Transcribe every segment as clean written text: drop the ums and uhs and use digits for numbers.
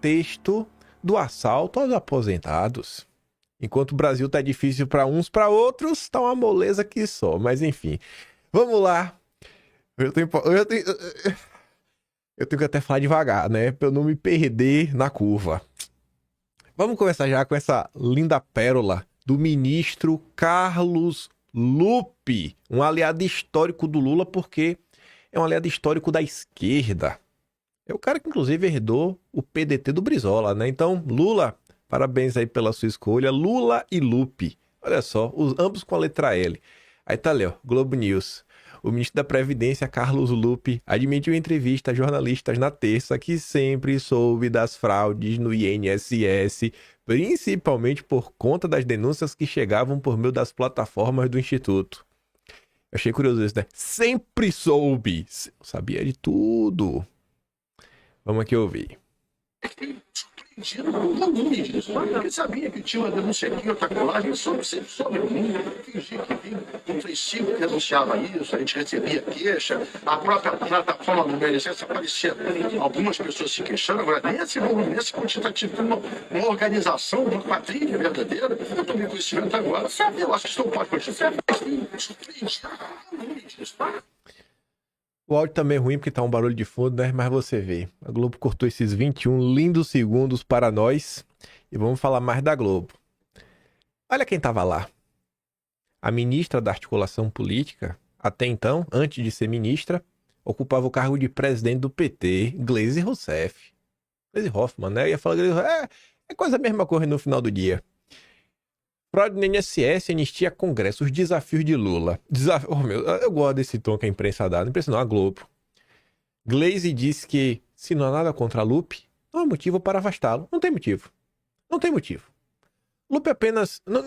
pretexto do assalto aos aposentados. Enquanto o Brasil tá difícil para uns, para outros, tá uma moleza que só. Mas enfim, vamos lá. Eu tenho que até falar devagar, né? Pra eu não me perder na curva. Vamos começar já com essa linda pérola do ministro Carlos Lupe, um aliado histórico do Lula, porque é um aliado histórico da esquerda. É o cara que, inclusive, herdou o PDT do Brizola, né? Então, Lula, parabéns aí pela sua escolha. Lula e Lupe. Olha só, ambos com a letra L. Aí tá ali, ó, Globo News. O ministro da Previdência, Carlos Lupe, admitiu em entrevista a jornalistas na terça que sempre soube das fraudes no INSS, principalmente por conta das denúncias que chegavam por meio das plataformas do Instituto. Eu achei curioso isso, né? Sempre soube. Eu sabia de tudo. Vamos aqui ouvir. Surpreendido com volume disso. Porque sabia que tinha uma denúncia aqui, outra colagem, sempre soube fingi que vinha um triciclo que denunciava isso, a gente recebia queixa, a própria plataforma do INSS aparecia algumas pessoas se queixando. Agora, nesse volume, nesse quantitativo, uma organização, uma quadrilha verdadeira, eu tomei conhecimento agora, eu acho que estou pode continuar. Surpreendido com volume disso. O áudio também é ruim porque tá um barulho de fundo, né? Mas você vê. A Globo cortou esses 21 lindos segundos para nós. E vamos falar mais da Globo. Olha quem tava lá. A ministra da Articulação Política, até então, antes de ser ministra, ocupava o cargo de presidente do PT, Gleisi Rousseff. Gleisi Hoffmann, né? Eu ia falar, é quase a mesma coisa no final do dia. Fraude no INSS, anistia Congresso, os desafios de Lula. Eu gosto desse tom que a imprensa dá. Não impressionou a Globo. Gleisi disse que, se não há nada contra a Lupe, não há motivo para afastá-lo. Não tem motivo. Não tem motivo. Lupe apenas... Não.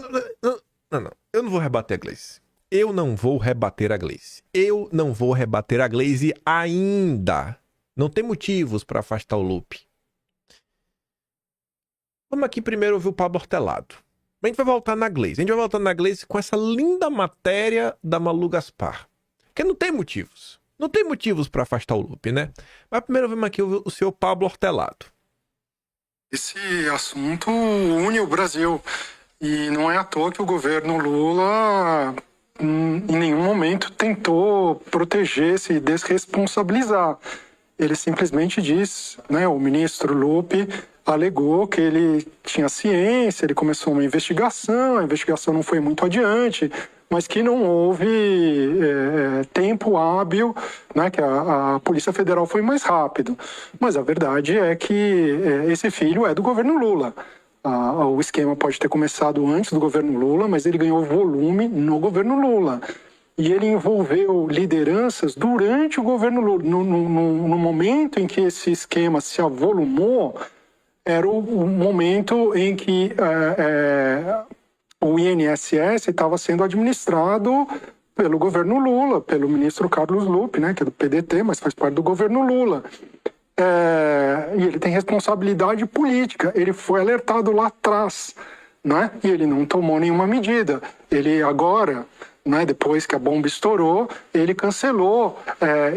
Eu não vou rebater a Gleisi. Eu não vou rebater a Gleisi ainda. Não tem motivos para afastar o Lupe. Vamos aqui primeiro ouvir o Pablo Hortelado. A gente vai voltar na Gleisi. A gente vai voltar na Gleisi com essa linda matéria da Malu Gaspar. Porque não tem motivos. Não tem motivos para afastar o Lupe, né? Mas primeiro vamos aqui ouvir o senhor Pablo Hortelado. Esse assunto une o Brasil. E não é à toa que o governo Lula em nenhum momento tentou proteger, se desresponsabilizar. Ele simplesmente diz, né, o ministro Lupe alegou que ele tinha ciência, ele começou uma investigação, a investigação não foi muito adiante, mas que não houve tempo hábil, né, que a Polícia Federal foi mais rápido. Mas a verdade é que esse filho é do governo Lula. O esquema pode ter começado antes do governo Lula, mas ele ganhou volume no governo Lula. E ele envolveu lideranças durante o governo Lula. No momento em que esse esquema se avolumou, era o momento em que o INSS estava sendo administrado pelo governo Lula, pelo ministro Carlos Lupe, né, que é do PDT, mas faz parte do governo Lula. E ele tem responsabilidade política. Ele foi alertado lá atrás, né, e ele não tomou nenhuma medida. Ele agora... Né, depois que a bomba estourou, ele cancelou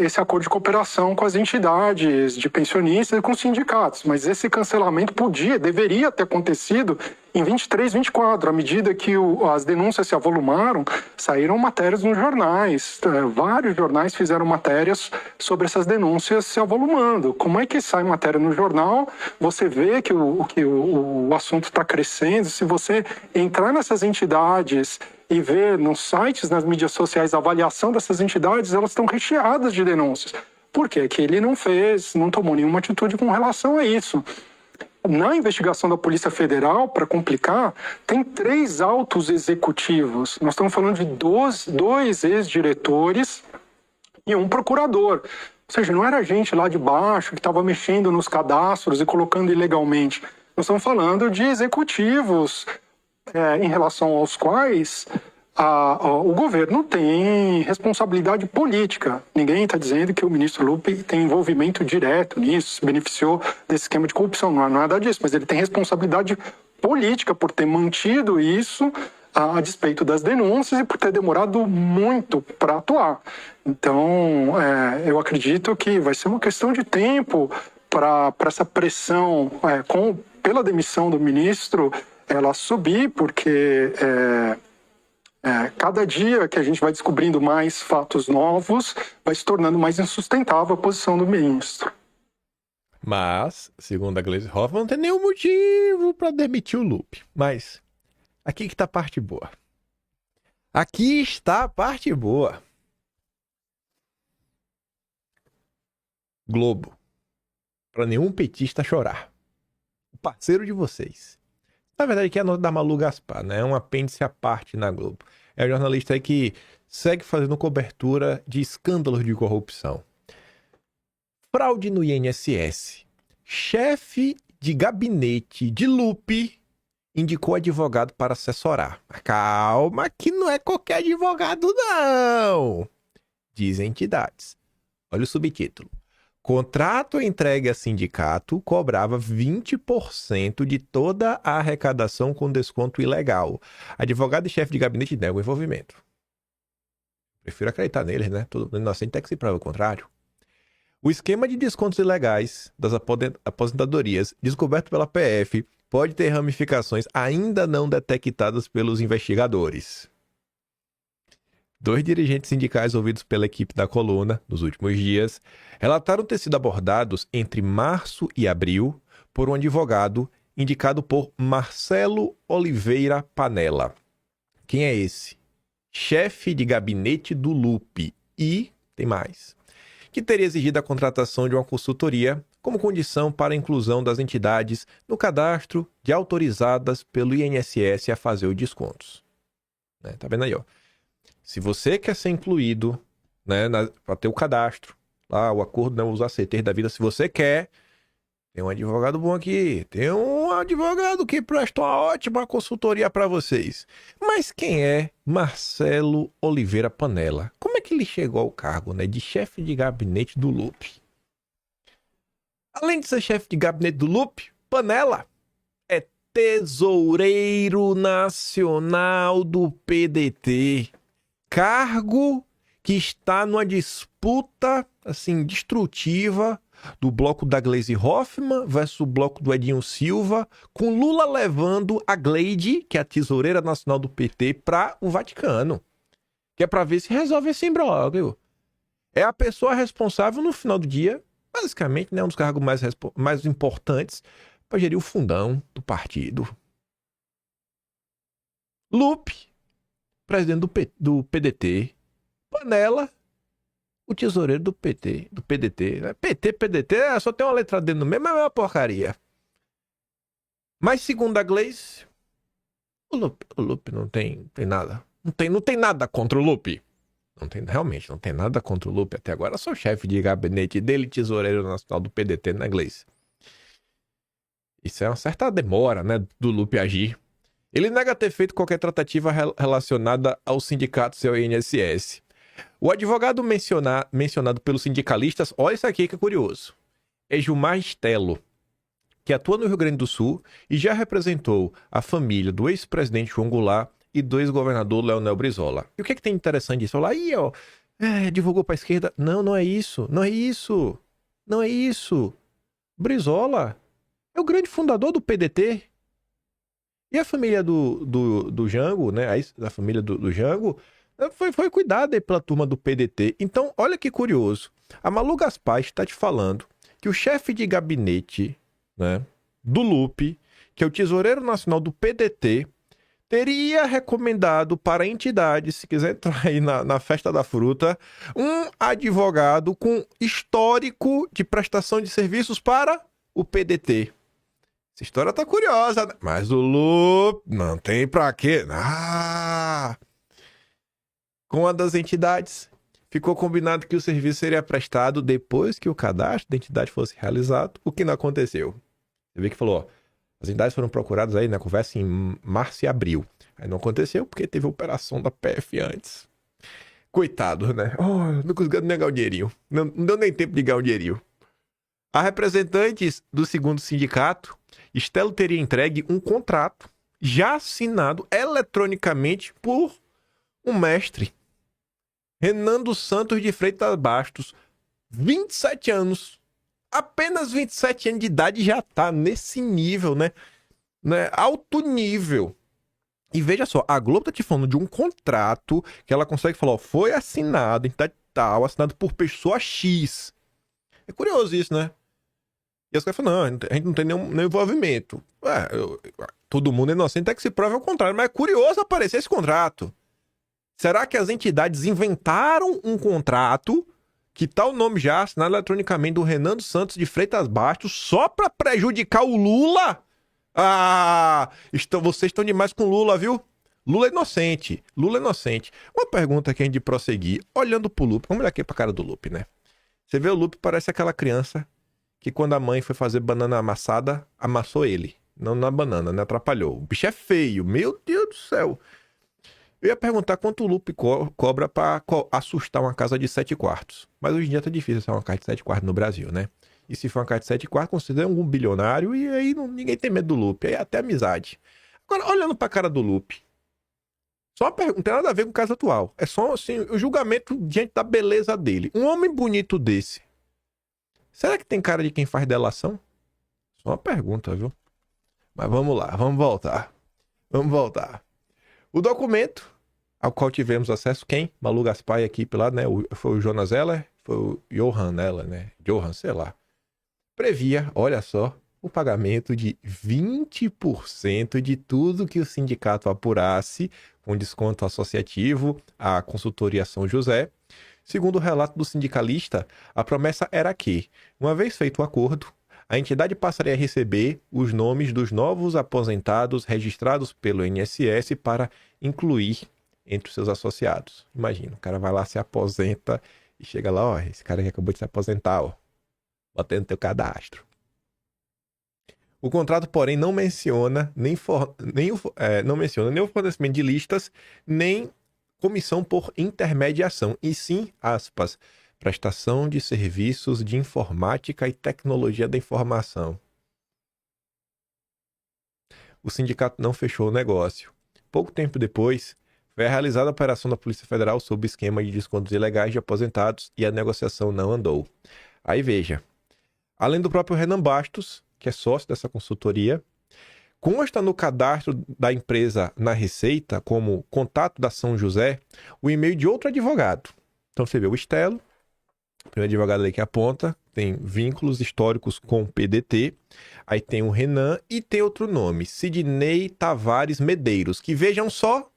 esse acordo de cooperação com as entidades de pensionistas e com os sindicatos. Mas esse cancelamento deveria ter acontecido em 23, 24. À medida que as denúncias se avolumaram, saíram matérias nos jornais. Vários jornais fizeram matérias sobre essas denúncias se avolumando. Como é que sai matéria no jornal? Você vê que o assunto está crescendo. Se você entrar nessas entidades e ver nos sites, nas mídias sociais, a avaliação dessas entidades, elas estão recheadas de denúncias. Por quê? Que ele não tomou nenhuma atitude com relação a isso. Na investigação da Polícia Federal, para complicar, tem 3 altos executivos. Nós estamos falando de 2 ex-diretores e um procurador. Ou seja, não era gente lá de baixo que estava mexendo nos cadastros e colocando ilegalmente. Nós estamos falando de executivos em relação aos quais o governo tem responsabilidade política. Ninguém está dizendo que o ministro Lupe tem envolvimento direto nisso, se beneficiou desse esquema de corrupção. Não é nada disso, mas ele tem responsabilidade política por ter mantido isso a despeito das denúncias e por ter demorado muito para atuar. Então, eu acredito que vai ser uma questão de tempo para essa pressão pela demissão do ministro ela subir, porque cada dia que a gente vai descobrindo mais fatos novos, vai se tornando mais insustentável a posição do ministro. Mas, segundo a Gleisi Hoffmann, não tem nenhum motivo para demitir o Lupe. Mas, aqui que tá a parte boa. Aqui está a parte boa. Globo. Para nenhum petista chorar. O parceiro de vocês. Na verdade, aqui é a nota da Malu Gaspar, né? É um apêndice à parte na Globo. É um jornalista aí que segue fazendo cobertura de escândalos de corrupção. Fraude no INSS. Chefe de gabinete de Lupe indicou advogado para assessorar. Calma, que não é qualquer advogado, não. Dizem entidades. Olha o subtítulo. Contrato entregue a sindicato cobrava 20% de toda a arrecadação com desconto ilegal. Advogado e chefe de gabinete negam o envolvimento. Prefiro acreditar neles, né? Todo inocente tem que se provar o contrário. O esquema de descontos ilegais das aposentadorias descoberto pela PF pode ter ramificações ainda não detectadas pelos investigadores. 2 dirigentes sindicais ouvidos pela equipe da coluna nos últimos dias relataram ter sido abordados entre março e abril por um advogado indicado por Marcelo Oliveira Panella. Quem é esse? Chefe de gabinete do Lupe e, tem mais, que teria exigido a contratação de uma consultoria como condição para a inclusão das entidades no cadastro de autorizadas pelo INSS a fazer os descontos. Tá vendo aí, ó? Se você quer ser incluído, né, para ter o cadastro, lá, o acordo, né, os ACTs da vida, se você quer, tem um advogado bom aqui, tem um advogado que presta uma ótima consultoria para vocês. Mas quem é Marcelo Oliveira Panella? Como é que ele chegou ao cargo, né, de chefe de gabinete do Lupe? Além de ser chefe de gabinete do Lupe, Panella é tesoureiro nacional do PDT. Cargo que está numa disputa, assim, destrutiva do bloco da Gleisi Hoffmann versus o bloco do Edinho Silva, com Lula levando a Gleide, que é a tesoureira nacional do PT, para o Vaticano. Que é para ver se resolve esse imbróglio. É a pessoa responsável, no final do dia, basicamente, né, um dos cargos mais importantes para gerir o fundão do partido. Lupe, presidente do PDT. Panella, o tesoureiro do PDT. PDT, só tem uma letra D no meio, mas é uma porcaria. Mas segundo a Gleisi, o Lupe não tem nada. Não tem nada contra o Lupe. Realmente não tem nada contra o Lupe. Até agora sou chefe de gabinete dele, tesoureiro nacional do PDT, né, Gleisi? Isso é uma certa demora, né, do Lupe agir. Ele nega ter feito qualquer tratativa relacionada ao sindicato e ao INSS. O advogado mencionado pelos sindicalistas, olha isso aqui que é curioso, é Gilmar Stelo, que atua no Rio Grande do Sul e já representou a família do ex-presidente João Goulart e do ex-governador Leonel Brizola. E o que é que tem interessante disso? Falar, aí, ó, divulgou para a esquerda. Não é isso. Brizola é o grande fundador do PDT. E a família do Jango, né? A família do Jango foi cuidada pela turma do PDT. Então, olha que curioso. A Malu Gaspar está te falando que o chefe de gabinete, né, do Lupe, que é o tesoureiro nacional do PDT, teria recomendado para a entidade, se quiser entrar aí na festa da fruta, um advogado com histórico de prestação de serviços para o PDT. Essa história tá curiosa, né? Mas o Lupe não tem pra quê. Com uma das entidades, ficou combinado que o serviço seria prestado depois que o cadastro da entidade fosse realizado, o que não aconteceu. Você vê que falou, ó, as entidades foram procuradas aí na conversa em março e abril. Aí não aconteceu porque teve a operação da PF antes. Coitado, né? Não conseguiu nem ganhar o dinheirinho. Não deu nem tempo de ganhar o dinheirinho. A representantes do segundo sindicato, Stelo teria entregue um contrato já assinado eletronicamente por um mestre, Renan dos Santos de Freitas Bastos, 27 anos, Apenas 27 anos de idade já tá nesse nível, né? Alto nível. E veja só, a Globo tá te falando de um contrato que ela consegue falar, ó, foi assinado, entidade tal, assinado por pessoa X. É curioso isso, né? E os caras falam, não, a gente não tem nenhum envolvimento. Todo mundo é inocente, é que se prova o contrário. Mas é curioso aparecer esse contrato. Será que as entidades inventaram um contrato que tá o nome já assinado eletronicamente do Renan dos Santos de Freitas Bastos só pra prejudicar o Lula? Vocês estão demais com o Lula, viu? Lula é inocente. Lula é inocente. Uma pergunta aqui antes de prosseguir. Olhando pro Lupe. Vamos olhar aqui pra cara do Lupe, né? Você vê o Lupe, parece aquela criança que quando a mãe foi fazer banana amassada, amassou ele. Não na banana, né? Atrapalhou. O bicho é feio. Meu Deus do céu. Eu ia perguntar quanto o Lupe cobra pra assustar uma casa de 7 quartos. Mas hoje em dia tá difícil ser uma casa de 7 quartos no Brasil, né? E se for uma casa de 7 quartos, considera um bilionário e aí ninguém tem medo do Lupe. Aí é até amizade. Agora, olhando pra cara do Lupe, só uma pergunta, não tem nada a ver com o caso atual. É só, assim, o julgamento diante da beleza dele. Um homem bonito desse, será que tem cara de quem faz delação? Só uma pergunta, viu? Mas vamos lá, vamos voltar. Vamos voltar. O documento ao qual tivemos acesso, quem? Malu Gaspar e a equipe lá, né? Foi o Jonas Heller, foi o Johan Heller, né? Johan, sei lá. Previa, olha só, o pagamento de 20% de tudo que o sindicato apurasse, com desconto associativo à consultoria São José. Segundo o relato do sindicalista, a promessa era que, uma vez feito o acordo, a entidade passaria a receber os nomes dos novos aposentados registrados pelo INSS para incluir entre os seus associados. Imagina, o cara vai lá, se aposenta e chega lá, ó, esse cara que acabou de se aposentar, ó, bota no teu cadastro. O contrato, porém, não menciona nem o fornecimento de listas, nem comissão por intermediação, e sim, aspas, prestação de serviços de informática e tecnologia da informação. O sindicato não fechou o negócio. Pouco tempo depois, foi realizada a operação da Polícia Federal sob o esquema de descontos ilegais de aposentados e a negociação não andou. Aí veja, além do próprio Renan Bastos, que é sócio dessa consultoria, consta no cadastro da empresa na Receita como contato da São José o e-mail de outro advogado. Então você vê o Estelo, o primeiro advogado ali que aponta, tem vínculos históricos com o PDT, aí tem o Renan e tem outro nome, Sidney Tavares Medeiros, que vejam só,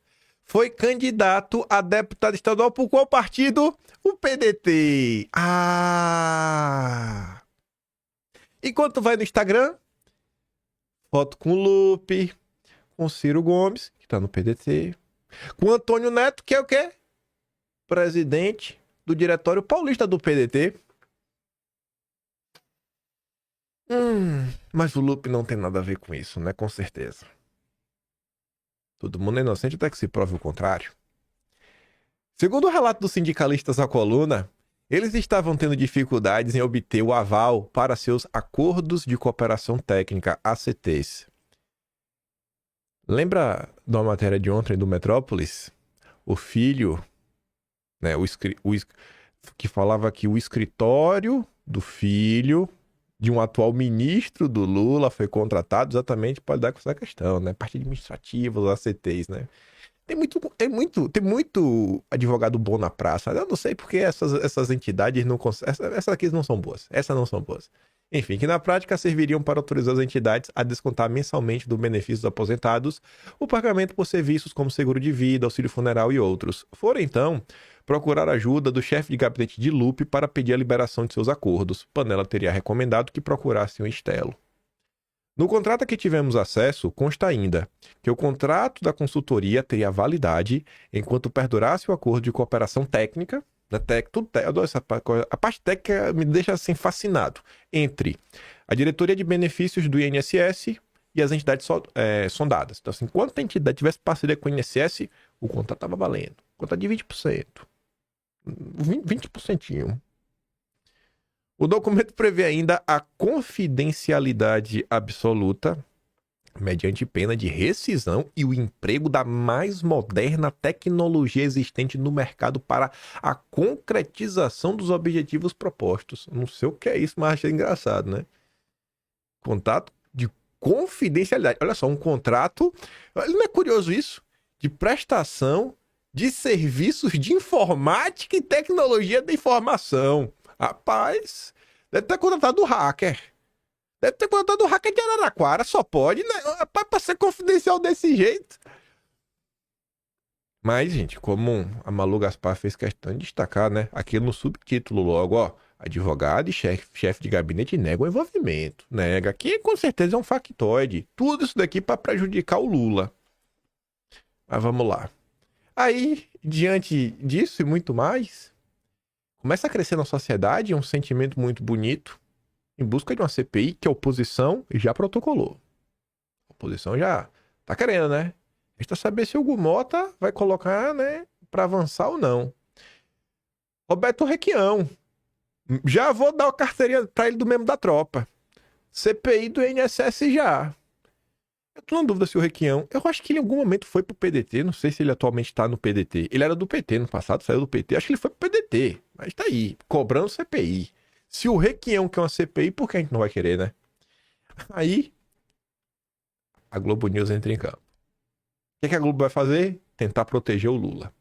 foi candidato a deputado estadual por qual partido? O PDT. Enquanto vai no Instagram, foto com o Lupe, com o Ciro Gomes, que tá no PDT, com o Antônio Neto, que é o quê? Presidente do Diretório Paulista do PDT. Mas o Lupe não tem nada a ver com isso, né? Com certeza. Todo mundo é inocente até que se prove o contrário. Segundo o relato dos sindicalistas à coluna, eles estavam tendo dificuldades em obter o aval para seus acordos de cooperação técnica, ACTs. Lembra da matéria de ontem do Metrópolis? O filho, né, que falava que o escritório do filho de um atual ministro do Lula foi contratado exatamente para lidar com essa questão, né? Parte administrativa, os ACTs, né? Tem muito advogado bom na praça. Eu não sei porque essas entidades não conseguem. Essas aqui não são boas. Essas não são boas. Enfim, que na prática serviriam para autorizar as entidades a descontar mensalmente do benefício dos aposentados o pagamento por serviços como seguro de vida, auxílio funeral e outros. Foram, então, procurar ajuda do chefe de gabinete de Lupe para pedir a liberação de seus acordos. Panella teria recomendado que procurassem o Estelo. No contrato a que tivemos acesso, consta ainda que o contrato da consultoria teria validade enquanto perdurasse o acordo de cooperação técnica, eu adoro a parte técnica me deixa assim fascinado, entre a diretoria de benefícios do INSS e as entidades sondadas. Então, assim, enquanto a entidade tivesse parceria com o INSS, o contrato estava valendo. Contrato de 20%. 20%. O documento prevê ainda a confidencialidade absoluta, mediante pena de rescisão e o emprego da mais moderna tecnologia existente no mercado para a concretização dos objetivos propostos. Não sei o que é isso, mas achei engraçado, né? Contrato de confidencialidade. Olha só, um contrato... Não é curioso isso? De prestação de serviços de informática e tecnologia da informação. Rapaz, deve ter contratado o hacker. Deve ter contratado o hacker de Araraquara, só pode, né? Rapaz, pra ser confidencial desse jeito. Mas, gente, como a Malu Gaspar fez questão de destacar, né? Aqui no subtítulo logo, ó. Advogado e chefe de gabinete negam o envolvimento. Nega, que com certeza é um factoide. Tudo isso daqui para prejudicar o Lula. Mas vamos lá. Aí, diante disso e muito mais, começa a crescer na sociedade um sentimento muito bonito em busca de uma CPI que a oposição já protocolou. A oposição já tá querendo, né? Resta saber se o Hugo Mota vai colocar, né, para avançar ou não. Roberto Requião. Já vou dar a carteirinha pra ele do membro da tropa. CPI do INSS já. Eu tô na dúvida se o Requião... Eu acho que ele em algum momento foi pro PDT. Não sei se ele atualmente tá no PDT. Ele era do PT no passado, saiu do PT. Acho que ele foi pro PDT. Mas tá aí, cobrando CPI. Se o Requião quer uma CPI, por que a gente não vai querer, né? Aí, a Globo News entra em campo. O que a Globo vai fazer? Tentar proteger o Lula.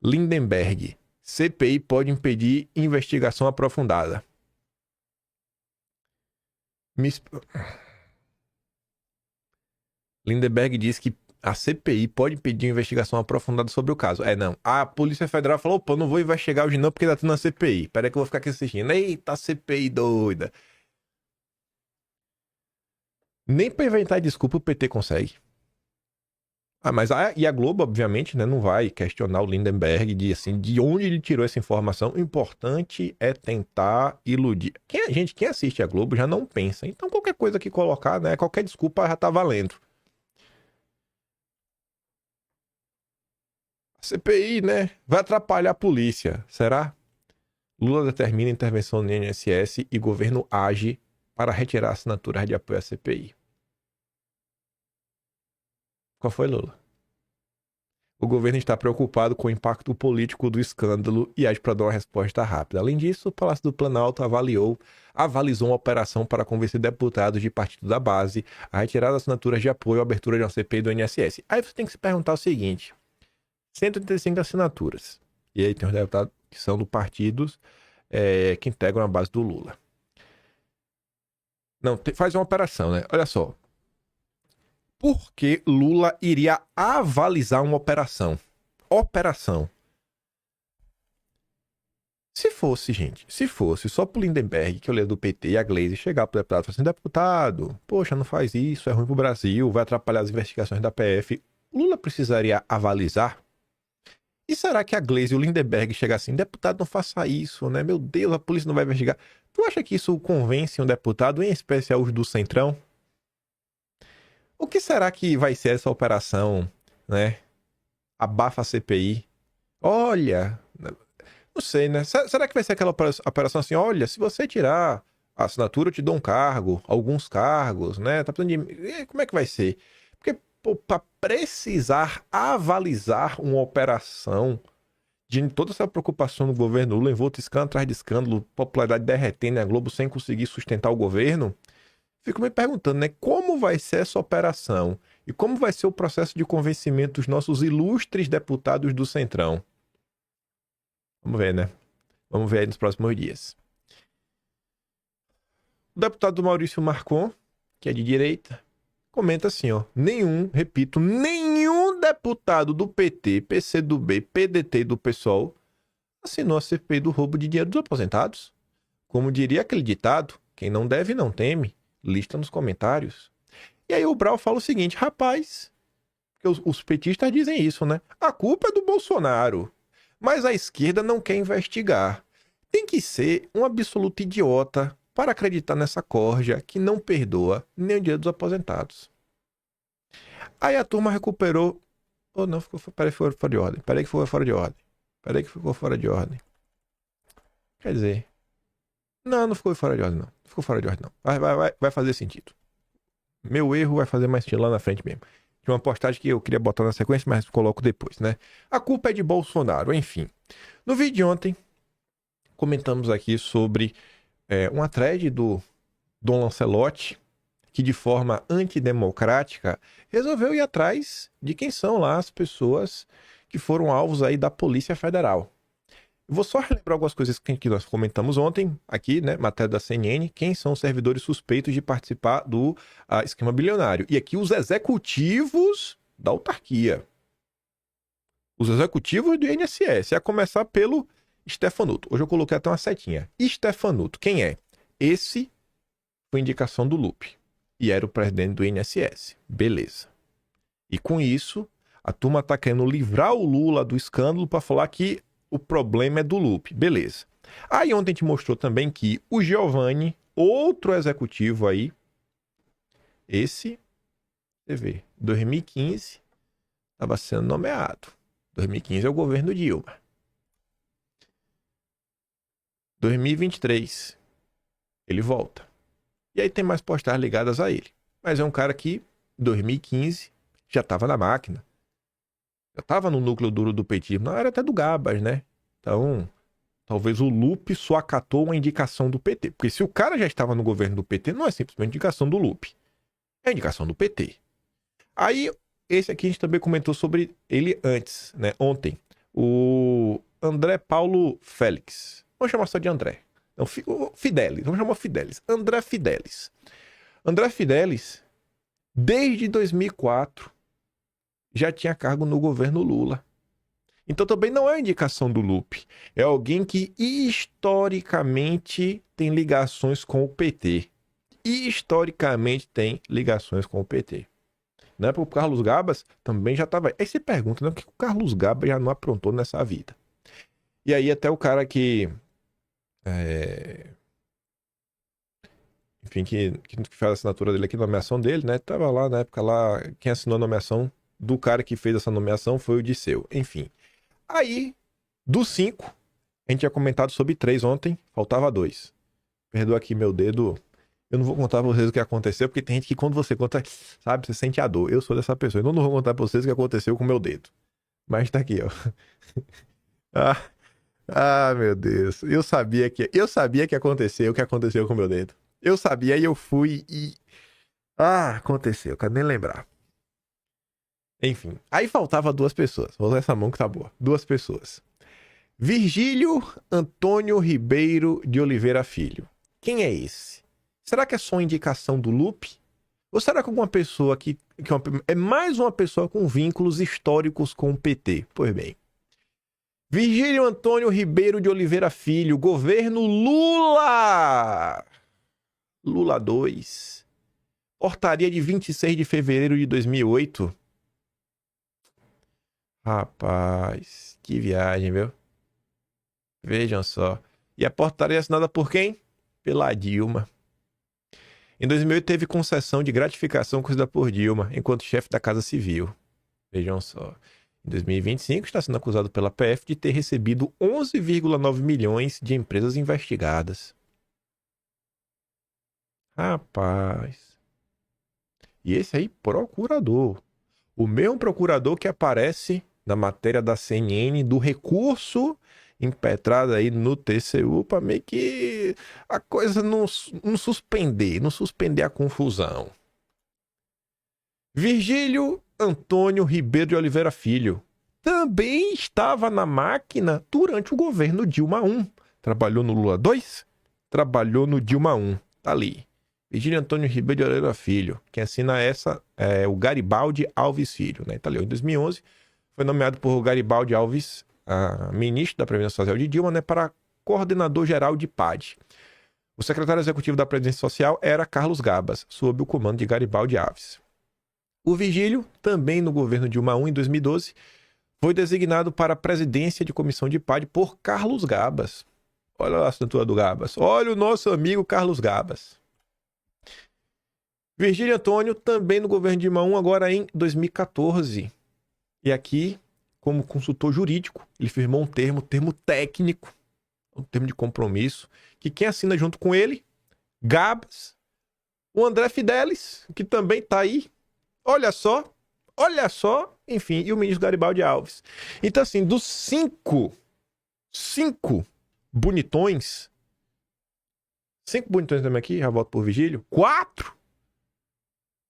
Lindenberg. CPI pode impedir investigação aprofundada. Lindenberg diz que a CPI pode impedir investigação aprofundada sobre o caso. Não. A Polícia Federal falou, opa, não vou investigar hoje não porque tá tendo uma CPI. Pera aí que eu vou ficar aqui assistindo. Eita, CPI doida. Nem pra inventar desculpa o PT consegue. Mas a Globo, obviamente, né, não vai questionar o Lindenberg de onde ele tirou essa informação. O importante é tentar iludir. Quem assiste a Globo já não pensa. Então, qualquer coisa que colocar, né, qualquer desculpa já tá valendo. A CPI, né, vai atrapalhar a polícia. Será? Lula determina intervenção no INSS e governo age para retirar assinaturas de apoio à CPI. Qual foi, Lula? O governo está preocupado com o impacto político do escândalo e age para dar uma resposta rápida. Além disso, o Palácio do Planalto avalizou uma operação para convencer deputados de partido da base a retirar as assinaturas de apoio à abertura de uma CPI do INSS. Aí você tem que se perguntar o seguinte: 135 assinaturas. E aí tem os deputados que são do partidos que integram a base do Lula. Não, faz uma operação, né? Olha só. Por que Lula iria avalizar uma operação? Operação. Se fosse só pro Lindenberg, que eu leio do PT, e a Gleisi chegar pro deputado e falar assim, deputado, poxa, não faz isso, é ruim pro Brasil, vai atrapalhar as investigações da PF. Lula precisaria avalizar? E será que a Gleisi e o Lindenberg chegam assim, deputado, não faça isso, né? Meu Deus, a polícia não vai investigar. Tu acha que isso convence um deputado, em especial os do Centrão? O que será que vai ser essa operação, né? Abafa a CPI. Olha, não sei, né? Será que vai ser aquela operação assim, olha, se você tirar a assinatura, eu te dou um cargo, alguns cargos, né? Tá precisando de... Como é que vai ser? Porque, para precisar avalizar uma operação de toda essa preocupação do governo Lula, envolto escândalo atrás de escândalo, popularidade derretendo a Globo sem conseguir sustentar o governo, fico me perguntando, né? Como vai ser essa operação? E como vai ser o processo de convencimento dos nossos ilustres deputados do Centrão? Vamos ver, né? Vamos ver aí nos próximos dias. O deputado Maurício Marcon, que é de direita, comenta assim, ó. Nenhum deputado do PT, PCdoB, PDT e do PSOL assinou a CPI do roubo de dinheiro dos aposentados. Como diria aquele ditado, quem não deve não teme. Lista nos comentários. E aí o Brau fala o seguinte, rapaz, porque os petistas dizem isso, né? A culpa é do Bolsonaro, mas a esquerda não quer investigar. Tem que ser um absoluto idiota para acreditar nessa corja que não perdoa nem o dia dos aposentados. Aí a turma recuperou... Oh, não, peraí, ficou fora de ordem. Peraí que ficou fora de ordem. Quer dizer... Não ficou fora de ordem, não. Ficou fora de ordem, não. Vai fazer sentido. Meu erro vai fazer mais sentido lá na frente mesmo. Tinha uma postagem que eu queria botar na sequência, mas coloco depois, né? A culpa é de Bolsonaro, enfim. No vídeo de ontem, comentamos aqui sobre uma thread do Dom Lancelotti, que de forma antidemocrática resolveu ir atrás de quem são lá as pessoas que foram alvos aí da Polícia Federal. Eu vou só relembrar algumas coisas que nós comentamos ontem, aqui, né, matéria da CNN, quem são os servidores suspeitos de participar do esquema bilionário. E aqui os executivos da autarquia. Os executivos do INSS, a começar pelo Stefanuto. Hoje eu coloquei até uma setinha. Stefanuto, quem é? Esse foi indicação do Lupe e era o presidente do INSS. Beleza. E com isso, a turma tá querendo livrar o Lula do escândalo para falar que o problema é do Lupe. Beleza. Aí ontem a gente mostrou também que o Giovanni, outro executivo aí, esse, você vê, 2015, estava sendo nomeado. 2015 é o governo Dilma. 2023, ele volta. E aí tem mais postagens ligadas a ele. Mas é um cara que, em 2015, já estava na máquina. Já estava no núcleo duro do petismo. Não era até do Gabas, né? Então, talvez o Lupe só acatou uma indicação do PT. Porque se o cara já estava no governo do PT, não é simplesmente indicação do Lupe. É indicação do PT. Aí, esse aqui a gente também comentou sobre ele antes, né? Ontem. O André Paulo Félix. Vamos chamar só de André. Não, Fidelis. Vamos chamar Fidelis. André Fidelis. André Fidelis, desde 2004, já tinha cargo no governo Lula. Então também não é indicação do Lupe. É alguém que historicamente tem ligações com o PT. Historicamente tem ligações com o PT. Né? Porque o Carlos Gabas também já estava... Aí você pergunta, né? O que o Carlos Gabas já não aprontou nessa vida? E aí até o cara que... Enfim, que faz a assinatura dele aqui, a nomeação dele, né? Tava lá na época lá, quem assinou a nomeação do cara que fez essa nomeação foi o Disseu. Enfim. Aí, dos 5, a gente tinha comentado sobre 3 ontem, faltava 2. Perdoa aqui meu dedo. Eu não vou contar pra vocês o que aconteceu, porque tem gente que quando você conta, sabe, você sente a dor. Eu sou dessa pessoa. Então eu não vou contar pra vocês o que aconteceu com o meu dedo. Mas tá aqui, ó. Meu Deus. Eu sabia que aconteceu o que aconteceu com o meu dedo. Eu sabia e eu fui e... aconteceu. Quero nem lembrar. Enfim. Aí faltava 2 pessoas. Vou usar essa mão que tá boa. 2 pessoas. Virgílio Antônio Ribeiro de Oliveira Filho. Quem é esse? Será que é só indicação do Lupe? Ou será que alguma pessoa que é mais uma pessoa com vínculos históricos com o PT? Pois bem. Virgílio Antônio Ribeiro de Oliveira Filho, governo Lula! Lula 2. Portaria de 26 de fevereiro de 2008. Rapaz, que viagem, viu? Vejam só. E a portaria é assinada por quem? Pela Dilma. Em 2008 teve concessão de gratificação concedida por Dilma, enquanto chefe da Casa Civil. Vejam só. Em 2025 está sendo acusado pela PF de ter recebido 11,9 milhões de empresas investigadas. Rapaz. E esse aí, procurador. O mesmo procurador que aparece na matéria da CNN do recurso impetrado aí no TCU para meio que a coisa não suspender a confusão. Virgílio Antônio Ribeiro de Oliveira Filho também estava na máquina durante o governo Dilma I. Trabalhou no Lula 2, trabalhou no Dilma 1. Tá ali. Virgílio Antônio Ribeiro de Oliveira Filho. Quem assina essa é o Garibaldi Alves Filho. Né? Tá ali. Em 2011, foi nomeado por Garibaldi Alves, ministro da Previdência Social de Dilma, né, para coordenador geral de PAD. O secretário executivo da Previdência Social era Carlos Gabas, sob o comando de Garibaldi Alves. O Virgílio, também no governo Dilma I, em 2012, foi designado para a presidência de comissão de PAD por Carlos Gabas. Olha a assinatura do Gabas. Olha o nosso amigo Carlos Gabas. Virgílio Antônio, também no governo Dilma I, agora em 2014. E aqui, como consultor jurídico, ele firmou um termo técnico, um termo de compromisso, que quem assina junto com ele, Gabas, o André Fidelis, que também tá aí. Olha só, enfim, e o ministro Garibaldi Alves. Então, assim, dos cinco bonitões, 5 bonitões também aqui, já volto por Vigílio, 4.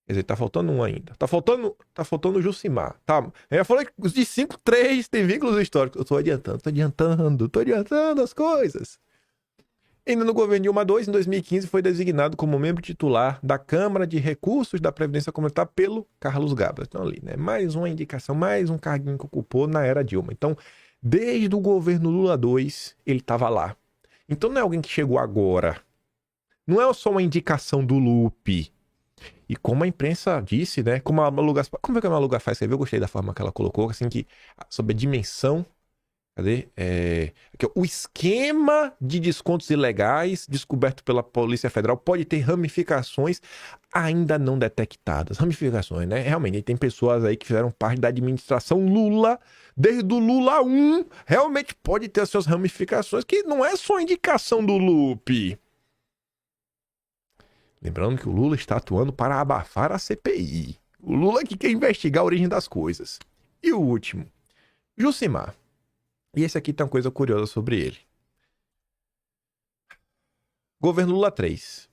Quer dizer, tá faltando um ainda. Tá faltando o Jucimar, tá? Eu já falei que os de 5, 3 tem vínculos históricos. Eu tô adiantando as coisas. Ainda no governo Dilma II, em 2015, foi designado como membro titular da Câmara de Recursos da Previdência Complementar pelo Carlos Gabas. Então, ali, né? Mais uma indicação, mais um carguinho que ocupou na era Dilma. Então, desde o governo Lula II, ele estava lá. Então, não é alguém que chegou agora. Não é só uma indicação do Lupe. E como a imprensa disse, né? Como é que a Malu Gaspar escreveu? Eu gostei da forma que ela colocou, assim, que sobre a dimensão. Cadê? Aqui, ó, o esquema de descontos ilegais descoberto pela Polícia Federal pode ter ramificações ainda não detectadas. Ramificações, né? Realmente, tem pessoas aí que fizeram parte da administração Lula, desde o Lula 1, realmente pode ter as suas ramificações, que não é só indicação do Lupe. Lembrando que o Lula está atuando para abafar a CPI. O Lula que quer investigar a origem das coisas. E o último, Jucimar. E esse aqui tem uma coisa curiosa sobre ele. Governo Lula 3.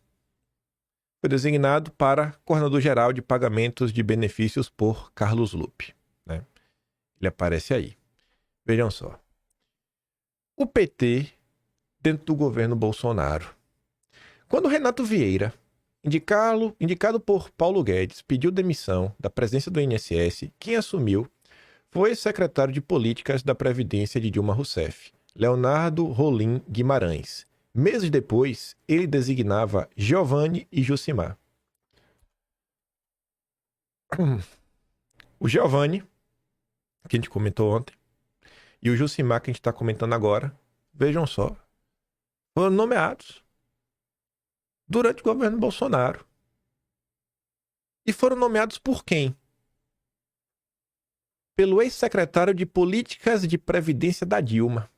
Foi designado para coordenador-geral de pagamentos de benefícios por Carlos Lupe, né? Ele aparece aí. Vejam só. O PT dentro do governo Bolsonaro. Quando Renato Vieira, indicado por Paulo Guedes, pediu demissão da presidência do INSS, quem assumiu foi o secretário de Políticas da Previdência de Dilma Rousseff, Leonardo Rolim Guimarães. Meses depois, ele designava Geovanne e Jucimar. O Geovanne, que a gente comentou ontem, e o Jucimar, que a gente está comentando agora, vejam só, foram nomeados durante o governo Bolsonaro. E foram nomeados por quem? Pelo ex-secretário de Políticas de Previdência da Dilma,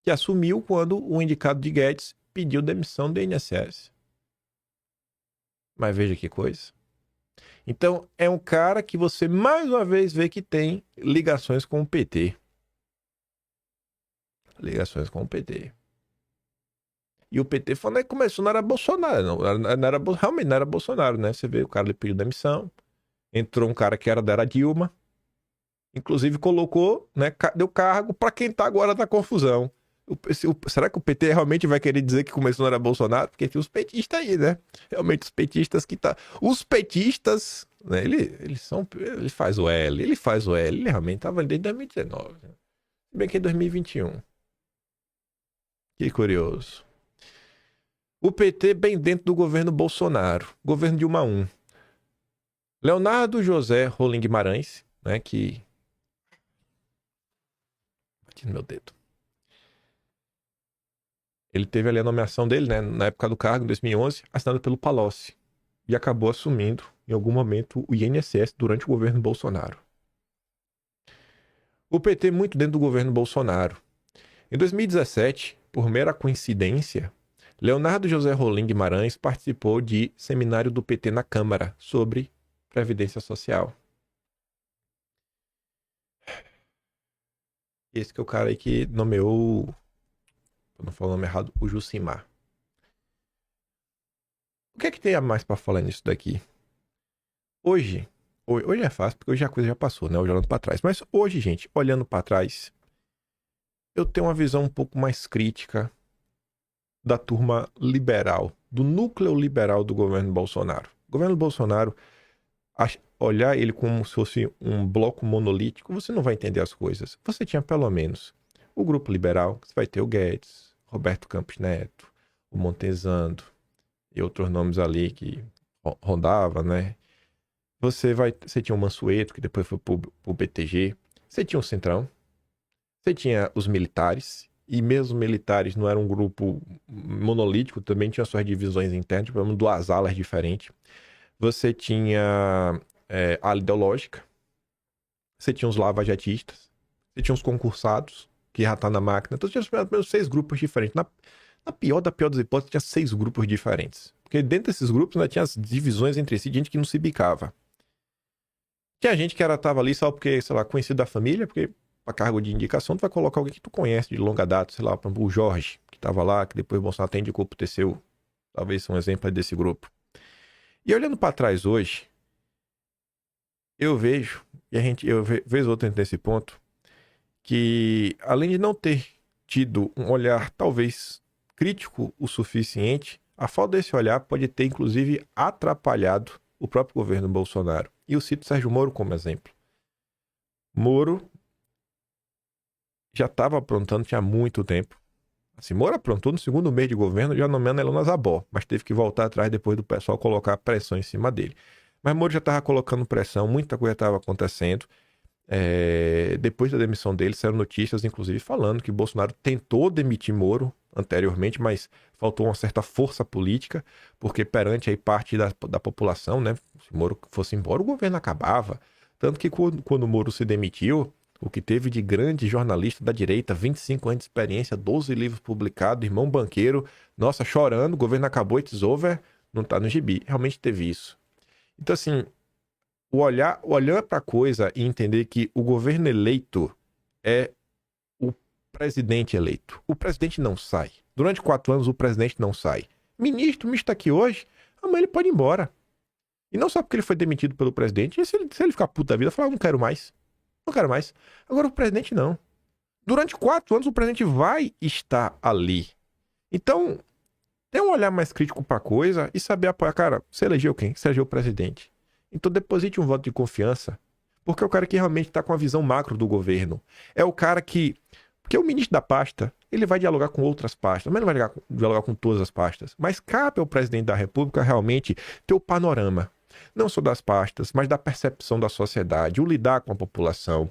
que assumiu quando o indicado de Guedes pediu demissão do INSS. Mas veja que coisa. Então, é um cara que você mais uma vez vê que tem ligações com o PT. E o PT falando que começou, não era Bolsonaro, realmente não era Bolsonaro, né? Você vê, o cara lhe pediu demissão, entrou um cara que era da Dilma, inclusive colocou, né, deu cargo para quem tá agora na confusão. Será que o PT realmente vai querer dizer que começou não era Bolsonaro? Porque tem os petistas aí, né? Realmente os petistas que tá... Os petistas, né, ele faz o L, ele realmente tava ali desde 2019. Né? Se bem que é 2021. Que curioso. O PT bem dentro do governo Bolsonaro, governo Dilma 1. Leonardo José Rolim Guimarães, né, que... Bati no meu dedo. Ele teve ali a nomeação dele, né, na época do cargo, em 2011, assinado pelo Palocci. E acabou assumindo, em algum momento, o INSS durante o governo Bolsonaro. O PT muito dentro do governo Bolsonaro. Em 2017, por mera coincidência, Leonardo José Rolim Guimarães participou de seminário do PT na Câmara sobre Previdência Social. Esse que é o cara aí que nomeou, para não falar o nome errado, o Jucimar. O que é que tem a mais para falar nisso daqui? Hoje é fácil, porque hoje a coisa já passou, né? Hoje olhando para trás. Mas hoje, gente, olhando para trás, eu tenho uma visão um pouco mais crítica da turma liberal, do núcleo liberal do governo Bolsonaro. O governo Bolsonaro, olhar ele como se fosse um bloco monolítico, você não vai entender as coisas. Você tinha pelo menos o grupo liberal, você vai ter o Guedes, Roberto Campos Neto, o Montezano e outros nomes ali que rondava, né? Você tinha o Mansueto, que depois foi pro BTG. Você tinha o Centrão. Você tinha os militares. E mesmo os militares não eram um grupo monolítico, também tinha suas divisões internas, pelo menos duas alas diferentes. Você tinha a ala ideológica. Você tinha os lavajatistas. Você tinha os concursados, que já tá na máquina. Então, você tinha pelo menos 6 grupos diferentes. Na pior das hipóteses, tinha 6 grupos diferentes. Porque dentro desses grupos ainda tinha as divisões entre si, gente que não se bicava. Tinha gente que tava ali só porque, sei lá, conhecido da família, porque para cargo de indicação tu vai colocar alguém que tu conhece de longa data, sei lá, por exemplo, o Jorge, que tava lá, que depois o Bolsonaro até indicou pro TCU. Talvez seja um exemplo desse grupo. E olhando para trás hoje, eu vejo, e eu vejo outro nesse ponto, que além de não ter tido um olhar talvez crítico o suficiente, a falta desse olhar pode ter inclusive atrapalhado o próprio governo Bolsonaro. E eu cito Sérgio Moro como exemplo. Moro já estava aprontando tinha muito tempo. Assim, Moro aprontou no segundo mês de governo, já nomeando Helena Zabó, mas teve que voltar atrás depois do pessoal colocar pressão em cima dele. Mas Moro já estava colocando pressão, muita coisa estava acontecendo. Depois da demissão dele, saíram notícias, inclusive, falando que Bolsonaro tentou demitir Moro anteriormente, mas faltou uma certa força política, porque perante aí parte da população, né? Se Moro fosse embora, o governo acabava. Tanto que quando Moro se demitiu, o que teve de grande jornalista da direita, 25 anos de experiência, 12 livros publicados, irmão banqueiro, nossa, chorando, o governo acabou, it's over, não tá no gibi. Realmente teve isso. Então, assim, olhar para a coisa e entender que o governo eleito é o presidente eleito. O presidente não sai. Durante 4 anos, o presidente não sai. Ministro está aqui hoje, amanhã ele pode ir embora. E não só porque ele foi demitido pelo presidente, e se ele ficar puto da vida, falar, não quero mais. Não quero mais. Agora o presidente não. Durante 4 anos, o presidente vai estar ali. Então, tem um olhar mais crítico para a coisa e saber apoiar. Cara, você elegeu quem? Você elegeu o presidente. Então deposite um voto de confiança, porque é o cara que realmente está com a visão macro do governo. É o cara que... Porque o ministro da pasta, ele vai dialogar com outras pastas, mas não vai dialogar com todas as pastas. Mas cabe ao presidente da República realmente ter o panorama, não só das pastas, mas da percepção da sociedade, o lidar com a população.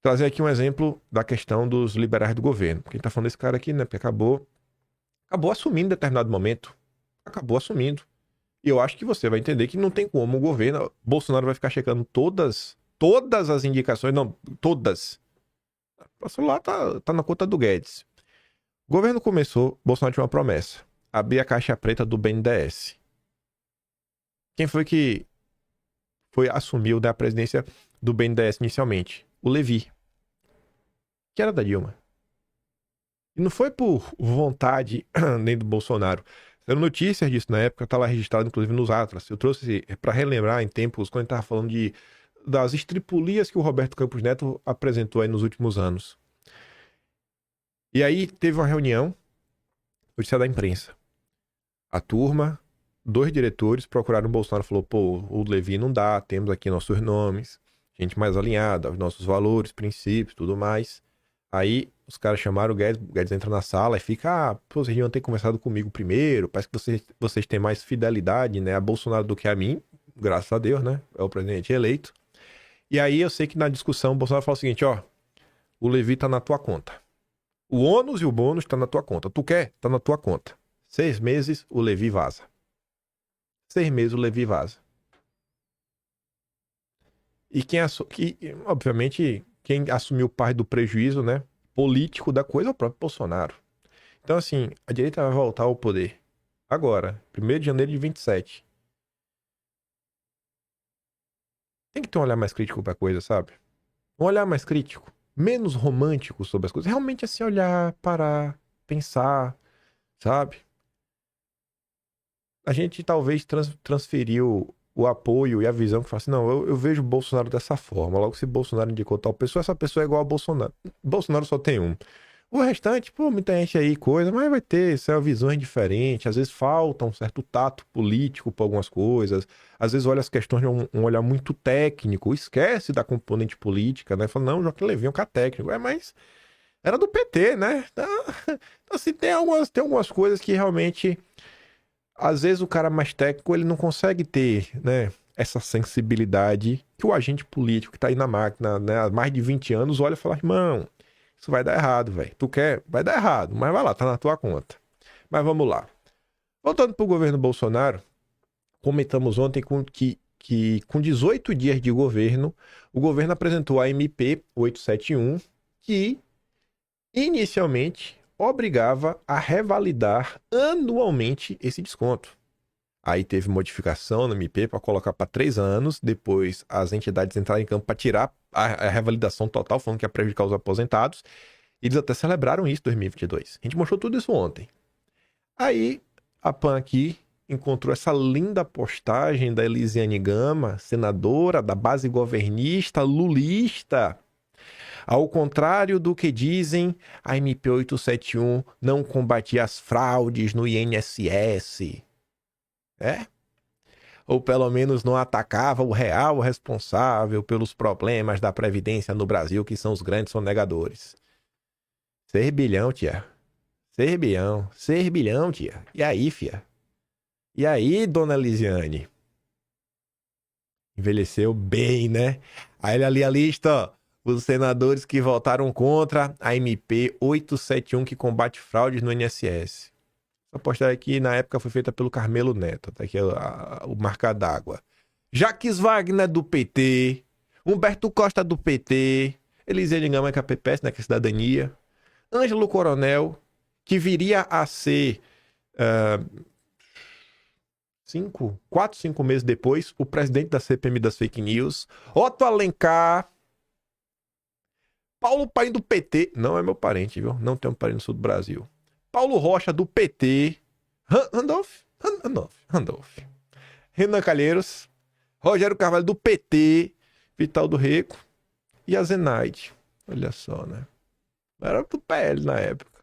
Trazer aqui um exemplo da questão dos liberais do governo. Quem está falando desse cara aqui, né? Porque acabou assumindo em determinado momento. Acabou assumindo. E eu acho que você vai entender que não tem como o governo... Bolsonaro vai ficar checando todas as indicações. Não, todas. O celular tá na conta do Guedes. O governo começou, Bolsonaro tinha uma promessa. Abrir a caixa preta do BNDES. Quem foi que assumiu da presidência do BNDES inicialmente? O Levi. Que era da Dilma. E não foi por vontade nem do Bolsonaro. Saiu notícias disso na época, tá lá registrado inclusive nos Atlas. Eu trouxe para relembrar em tempos, quando a gente tava falando das estripulias que o Roberto Campos Neto apresentou aí nos últimos anos. E aí teve uma reunião, notícia da imprensa. A turma, 2 diretores procuraram o Bolsonaro e falou, pô, o Levi não dá, temos aqui nossos nomes, gente mais alinhada aos nossos valores, princípios, tudo mais. Aí os caras chamaram o Guedes entra na sala e fica, pô, vocês deviam ter conversado comigo primeiro, parece que vocês têm mais fidelidade, né, a Bolsonaro do que a mim, graças a Deus, né, é o presidente eleito. E aí eu sei que na discussão o Bolsonaro fala o seguinte, ó, o Levi tá na tua conta. O ônus e o bônus tá na tua conta. Tu quer? Tá na tua conta. 6 meses, o Levi vaza. 6 meses, o Levi vaza. E obviamente, quem assumiu parte do prejuízo, né, político da coisa é o próprio Bolsonaro. Então, assim, a direita vai voltar ao poder. Agora, 1º de janeiro de 27. Tem que ter um olhar mais crítico pra coisa, sabe? Um olhar mais crítico. Menos romântico sobre as coisas. Realmente, assim, olhar, parar, pensar, sabe? A gente talvez transferiu o apoio e a visão que fala assim, não, eu vejo o Bolsonaro dessa forma. Logo, se Bolsonaro indicou tal pessoa, essa pessoa é igual a Bolsonaro. Bolsonaro só tem um. O restante, pô, muita gente aí, coisa, mas vai ter, são visões diferentes. Às vezes falta um certo tato político para algumas coisas. Às vezes olha as questões de um olhar muito técnico, esquece da componente política, né? Fala, não, Joaquim Levy é um cara técnico. Mas era do PT, né? Então, assim, tem algumas coisas que realmente... Às vezes o cara mais técnico, ele não consegue ter, né, essa sensibilidade que o agente político que tá aí na máquina, né, há mais de 20 anos, olha e fala, irmão, isso vai dar errado, velho. Tu quer? Vai dar errado, mas vai lá, tá na tua conta. Mas vamos lá. Voltando pro governo Bolsonaro, comentamos ontem que com 18 dias de governo, o governo apresentou a MP 871, que inicialmente obrigava a revalidar anualmente esse desconto. Aí teve modificação no MP para colocar para 3 anos, depois as entidades entraram em campo para tirar a revalidação total, falando que ia prejudicar os aposentados. E eles até celebraram isso em 2022. A gente mostrou tudo isso ontem. Aí a PAN aqui encontrou essa linda postagem da Elisiane Gama, senadora da base governista lulista. Ao contrário do que dizem, a MP 871 não combatia as fraudes no INSS. Ou pelo menos não atacava o real responsável pelos problemas da Previdência no Brasil, que são os grandes sonegadores. 6 bilhão, tia. 6 bilhão. 6 bilhão, tia. E aí, fia? E aí, dona Elisiane? Envelheceu bem, né? Aí ali a lista, ó. Os senadores que votaram contra a MP 871 que combate fraudes no INSS. Essa postagem aqui, na época, foi feita pelo Carmelo Neto. Tá aqui o marca d'água. Jaques Wagner, do PT. Humberto Costa, do PT. Elisiane Gama, que é a PPS, né, que é Cidadania. Ângelo Coronel, que viria a ser 4, 5 meses depois, o presidente da CPMI das fake news. Otto Alencar. Paulo Paim, do PT. Não é meu parente, viu? Não tem um parente no sul do Brasil. Paulo Rocha, do PT. Randolph. Renan Calheiros. Rogério Carvalho, do PT. Vital do Rego. E a Zenaide. Olha só, né? Era do PL na época.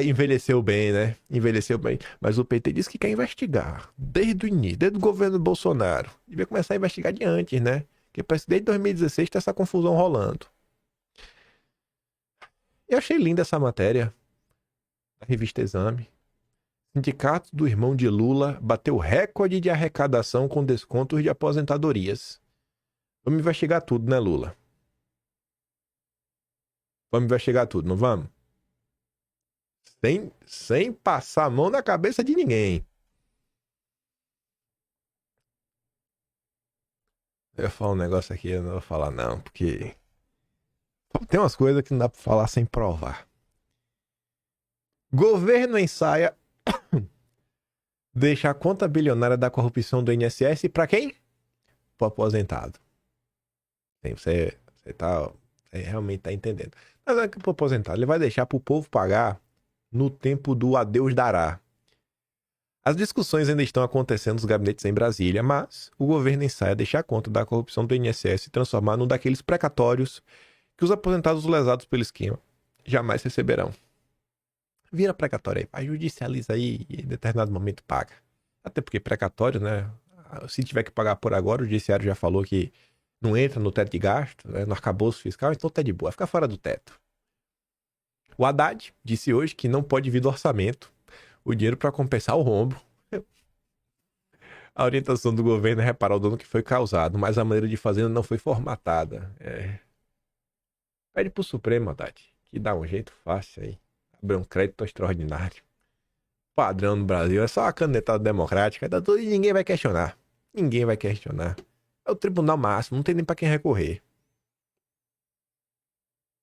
Envelheceu bem, né? Envelheceu bem. Mas o PT disse que quer investigar. Desde o início, desde o governo Bolsonaro. Devia começar a investigar de antes, né? Porque parece que desde 2016 tá essa confusão rolando. Eu achei linda essa matéria da revista Exame. Sindicato do irmão de Lula bateu recorde de arrecadação com descontos de aposentadorias. Vamos investigar tudo, né, Lula? Vamos investigar tudo, não vamos? Sem passar a mão na cabeça de ninguém. Eu ia falar um negócio aqui, eu não vou falar não, porque tem umas coisas que não dá pra falar sem provar. Governo ensaia deixar a conta bilionária da corrupção do INSS pra quem? Pro aposentado. Você realmente tá entendendo. Mas é que pro aposentado, ele vai deixar pro povo pagar no tempo do adeus dará. As discussões ainda estão acontecendo nos gabinetes em Brasília, mas o governo ensaia deixar a conta da corrupção do INSS e transformar num daqueles precatórios que os aposentados lesados pelo esquema jamais receberão. Vira precatório aí, judicializa aí e em determinado momento paga. Até porque precatório, né? Se tiver que pagar por agora, o judiciário já falou que não entra no teto de gasto, né, no arcabouço fiscal, então tá de boa, fica fora do teto. O Haddad disse hoje que não pode vir do orçamento o dinheiro para compensar o rombo. A orientação do governo é reparar o dano que foi causado, mas a maneira de fazer não foi formatada. Pede pro Supremo, Haddad, que dá um jeito fácil aí. Abrir um crédito extraordinário. Padrão no Brasil é só uma canetada democrática, dá tudo e ninguém vai questionar. Ninguém vai questionar. É o tribunal máximo, não tem nem pra quem recorrer.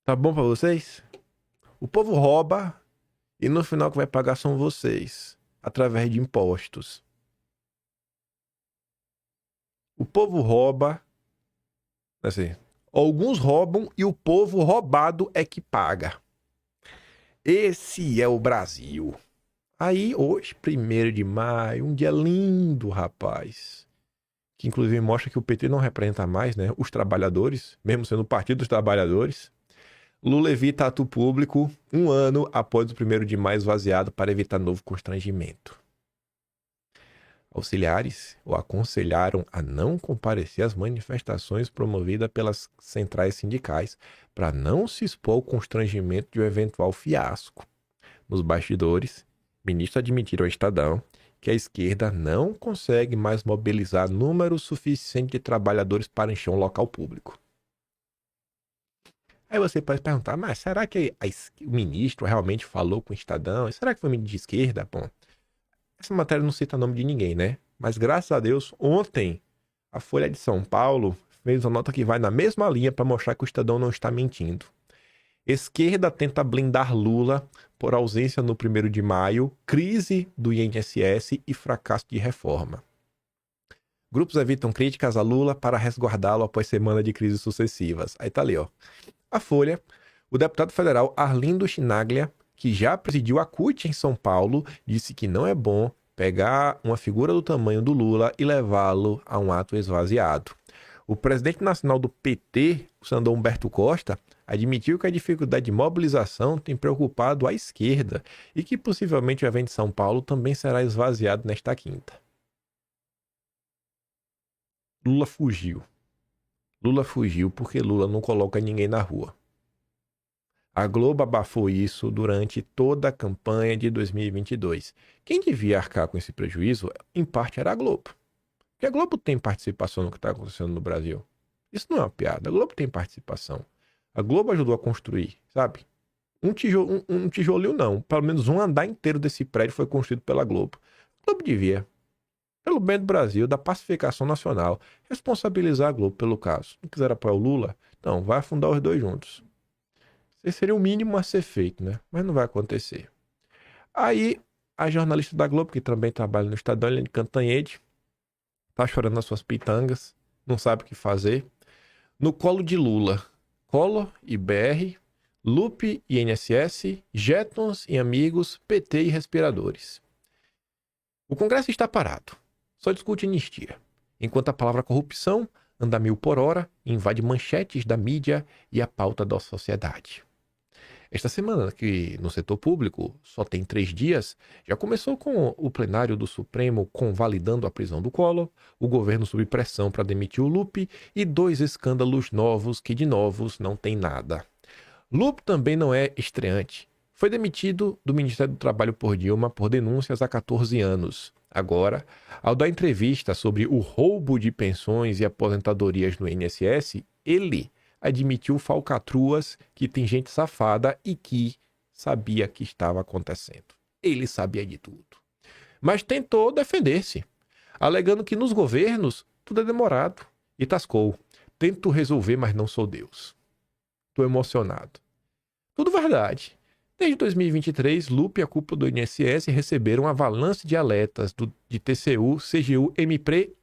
Tá bom pra vocês? O povo rouba e no final que vai pagar são vocês, através de impostos. O povo rouba, assim, alguns roubam e o povo roubado é que paga. Esse é o Brasil. Aí hoje, 1º de maio, um dia lindo, rapaz. Que inclusive mostra que o PT não representa mais, né, os trabalhadores, mesmo sendo o Partido dos Trabalhadores. Lula evita ato público 1 ano após o 1º de maio esvaziado para evitar novo constrangimento. Auxiliares o aconselharam a não comparecer às manifestações promovidas pelas centrais sindicais para não se expor ao constrangimento de um eventual fiasco. Nos bastidores, ministros admitiram ao Estadão que a esquerda não consegue mais mobilizar número suficiente de trabalhadores para encher um local público. Aí você pode perguntar, mas será que o ministro realmente falou com o Estadão? Será que foi ministro de esquerda? Bom, essa matéria não cita nome de ninguém, né? Mas graças a Deus, ontem, a Folha de São Paulo fez uma nota que vai na mesma linha para mostrar que o Estadão não está mentindo. Esquerda tenta blindar Lula por ausência no 1º de maio, crise do INSS e fracasso de reforma. Grupos evitam críticas a Lula para resguardá-lo após semana de crises sucessivas. Aí tá ali, ó. A Folha, o deputado federal Arlindo Chinaglia, que já presidiu a CUT em São Paulo, disse que não é bom pegar uma figura do tamanho do Lula e levá-lo a um ato esvaziado. O presidente nacional do PT, o senador Humberto Costa, admitiu que a dificuldade de mobilização tem preocupado a esquerda e que possivelmente o evento de São Paulo também será esvaziado nesta quinta. Lula fugiu. Lula fugiu porque Lula não coloca ninguém na rua. A Globo abafou isso durante toda a campanha de 2022. Quem devia arcar com esse prejuízo, em parte, era a Globo. Porque a Globo tem participação no que está acontecendo no Brasil. Isso não é uma piada. A Globo tem participação. A Globo ajudou a construir, sabe? Um tijolinho não. Pelo menos um andar inteiro desse prédio foi construído pela Globo. A Globo devia, pelo bem do Brasil, da pacificação nacional, responsabilizar a Globo pelo caso. Não quiser apoiar o Lula, então vai afundar os dois juntos. Esse seria o mínimo a ser feito, né? Mas não vai acontecer. Aí, a jornalista da Globo, que também trabalha no Estadão, Eliane Cantanhede, tá chorando nas suas pitangas, não sabe o que fazer. No colo de Lula, Collor e BR, Lupe e INSS, Jetons e amigos, PT e respiradores. O Congresso está parado, só discute anistia, enquanto a palavra corrupção anda 1000 por hora, invade manchetes da mídia e a pauta da sociedade. Esta semana, que no setor público só tem 3 dias, já começou com o plenário do Supremo convalidando a prisão do Collor, o governo sob pressão para demitir o Lupe e 2 escândalos novos que de novos não tem nada. Lupe também não é estreante. Foi demitido do Ministério do Trabalho por Dilma por denúncias há 14 anos. Agora, ao dar entrevista sobre o roubo de pensões e aposentadorias no INSS, ele admitiu falcatruas, que tem gente safada e que sabia que estava acontecendo. Ele sabia de tudo. Mas tentou defender-se, alegando que nos governos tudo é demorado. E tascou. Tento resolver, mas não sou Deus. Tô emocionado. Tudo verdade. Desde 2023, Lupe e a cúpula do INSS receberam um avalanche de alertas de TCU, CGU, MPRE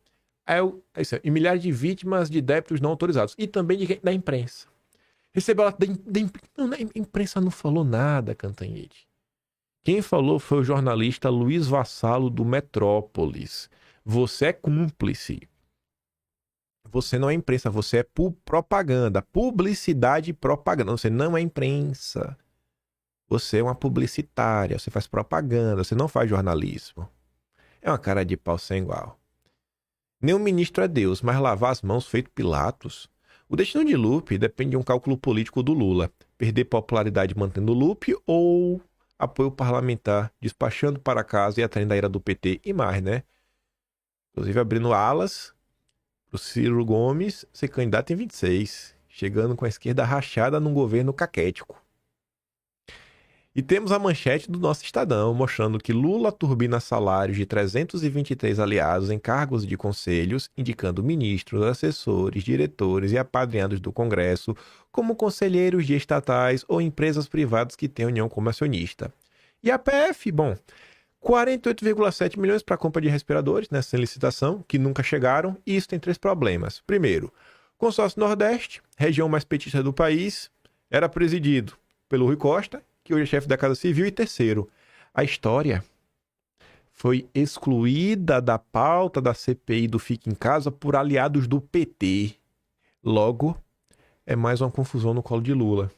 e milhares de vítimas de débitos não autorizados. E também da imprensa. Recebeu alerta da imprensa. Não, a imprensa não falou nada, Cantanhede. Quem falou foi o jornalista Luiz Vassalo, do Metrópolis. Você é cúmplice. Você não é imprensa, você é propaganda. Publicidade e propaganda. Você não é imprensa. Você é uma publicitária, você faz propaganda, você não faz jornalismo. É uma cara de pau sem igual. Nenhum ministro é Deus, mas lavar as mãos feito Pilatos. O destino de Lupe depende de um cálculo político do Lula. Perder popularidade mantendo Lupe ou apoio parlamentar, despachando para casa e atraindo a ira do PT e mais, né? Inclusive abrindo alas para o Ciro Gomes ser candidato em 26, chegando com a esquerda rachada num governo caquético. E temos a manchete do nosso Estadão, mostrando que Lula turbina salários de 323 aliados em cargos de conselhos, indicando ministros, assessores, diretores e apadrinhados do Congresso como conselheiros de estatais ou empresas privadas que têm união como acionista. E a PF, bom, 48,7 milhões para a compra de respiradores nessa licitação, que nunca chegaram, e isso tem 3 problemas. Primeiro, consórcio Nordeste, região mais petista do país, era presidido pelo Rui Costa, que hoje é chefe da Casa Civil, e terceiro, a história foi excluída da pauta da CPI do Fique em Casa por aliados do PT. Logo, é mais uma confusão no colo de Lula.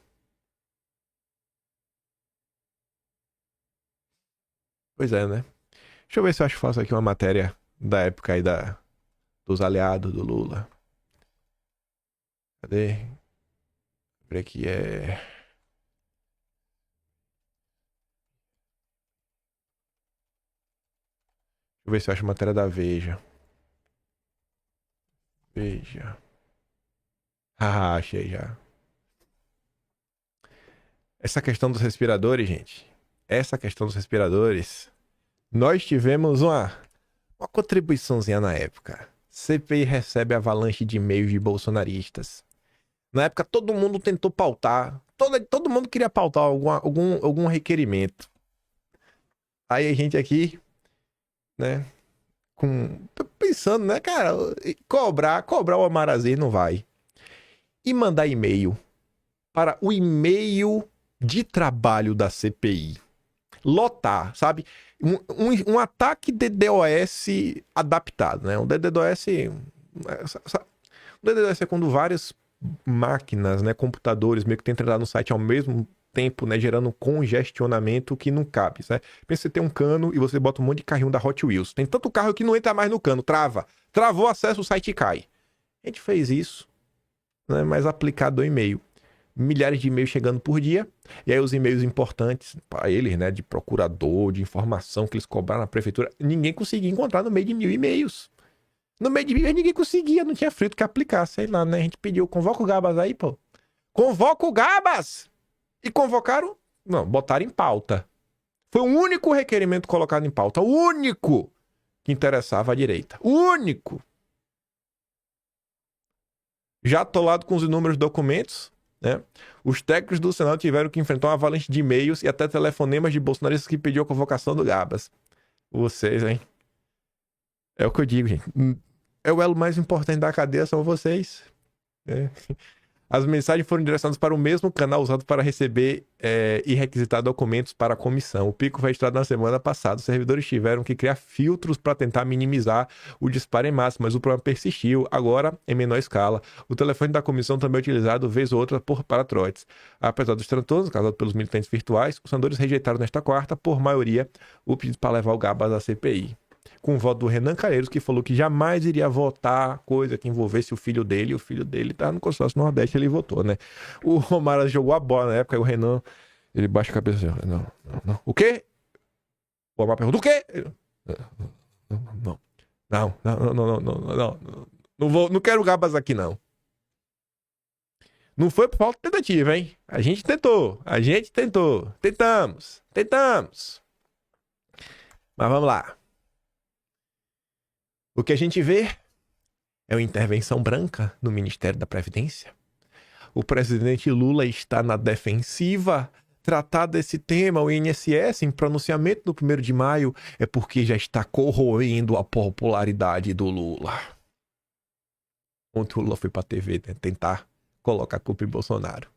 Pois é, né? Deixa eu ver se eu faço aqui uma matéria da época aí dos aliados do Lula. Cadê? Por aqui é... Deixa eu ver se eu acho a matéria da Veja. Veja. Ah, achei já. Essa questão dos respiradores, gente. Essa questão dos respiradores. Nós tivemos uma contribuiçãozinha na época. CPI recebe avalanche de e-mails de bolsonaristas. Na época, todo mundo tentou pautar. Todo mundo queria pautar algum requerimento. Aí a gente aqui, né, pensando, né, cara, cobrar o Amarazzi não vai. E mandar e-mail para o e-mail de trabalho da CPI. Lotar, sabe? Um ataque DDoS adaptado, né? Um DDoS é quando várias máquinas, né, computadores meio que tentam entrar no site ao mesmo tempo, né, gerando congestionamento que não cabe, né? Pensa que você tem um cano e você bota um monte de carrinho da Hot Wheels. Tem tanto carro que não entra mais no cano, travou o acesso, o site cai. A gente fez isso, né, mas aplicado ao e-mail. Milhares de e-mails chegando por dia, e aí os e-mails importantes para eles, né, de procurador, de informação que eles cobraram na prefeitura, ninguém conseguia encontrar no meio de 1000 e-mails. No meio de 1000 ninguém conseguia, não tinha frito que aplicar, sei lá, né? A gente pediu, convoca o Gabas aí, pô. Convoca o Gabas! E convocaram? Não, botaram em pauta. Foi o único requerimento colocado em pauta, o único que interessava a direita. O único! Já atolado com os inúmeros documentos, né? Os técnicos do Senado tiveram que enfrentar uma avalanche de e-mails e até telefonemas de bolsonaristas que pediu a convocação do Gabas. Vocês, hein? É o que eu digo, gente. É o elo mais importante da cadeia, são vocês. É. As mensagens foram direcionadas para o mesmo canal usado para receber e requisitar documentos para a comissão. O pico foi registrado na semana passada. Os servidores tiveram que criar filtros para tentar minimizar o disparo em massa, mas o problema persistiu, agora em menor escala. O telefone da comissão também é utilizado, vez ou outra, para trotes. Apesar dos transtornos causados pelos militantes virtuais, os senadores rejeitaram nesta quarta, por maioria, o pedido para levar o Gabas à CPI. Com o voto do Renan Calheiros, que falou que jamais iria votar coisa que envolvesse o filho dele. O filho dele tá no consórcio Nordeste, ele votou, né? O Romara jogou a bola na época, e o Renan, ele baixa a cabeça assim, não. O quê? O Omar pergunta, o quê? Não, não quero Gabas aqui, não. Não foi por falta de tentativa, hein? A gente tentou. Tentamos. Mas vamos lá. O que a gente vê é uma intervenção branca no Ministério da Previdência. O presidente Lula está na defensiva. Tratar desse tema, o INSS, em pronunciamento no 1º de maio, é porque já está corroendo a popularidade do Lula. Ontem o Lula foi para a TV, né, tentar colocar a culpa em Bolsonaro.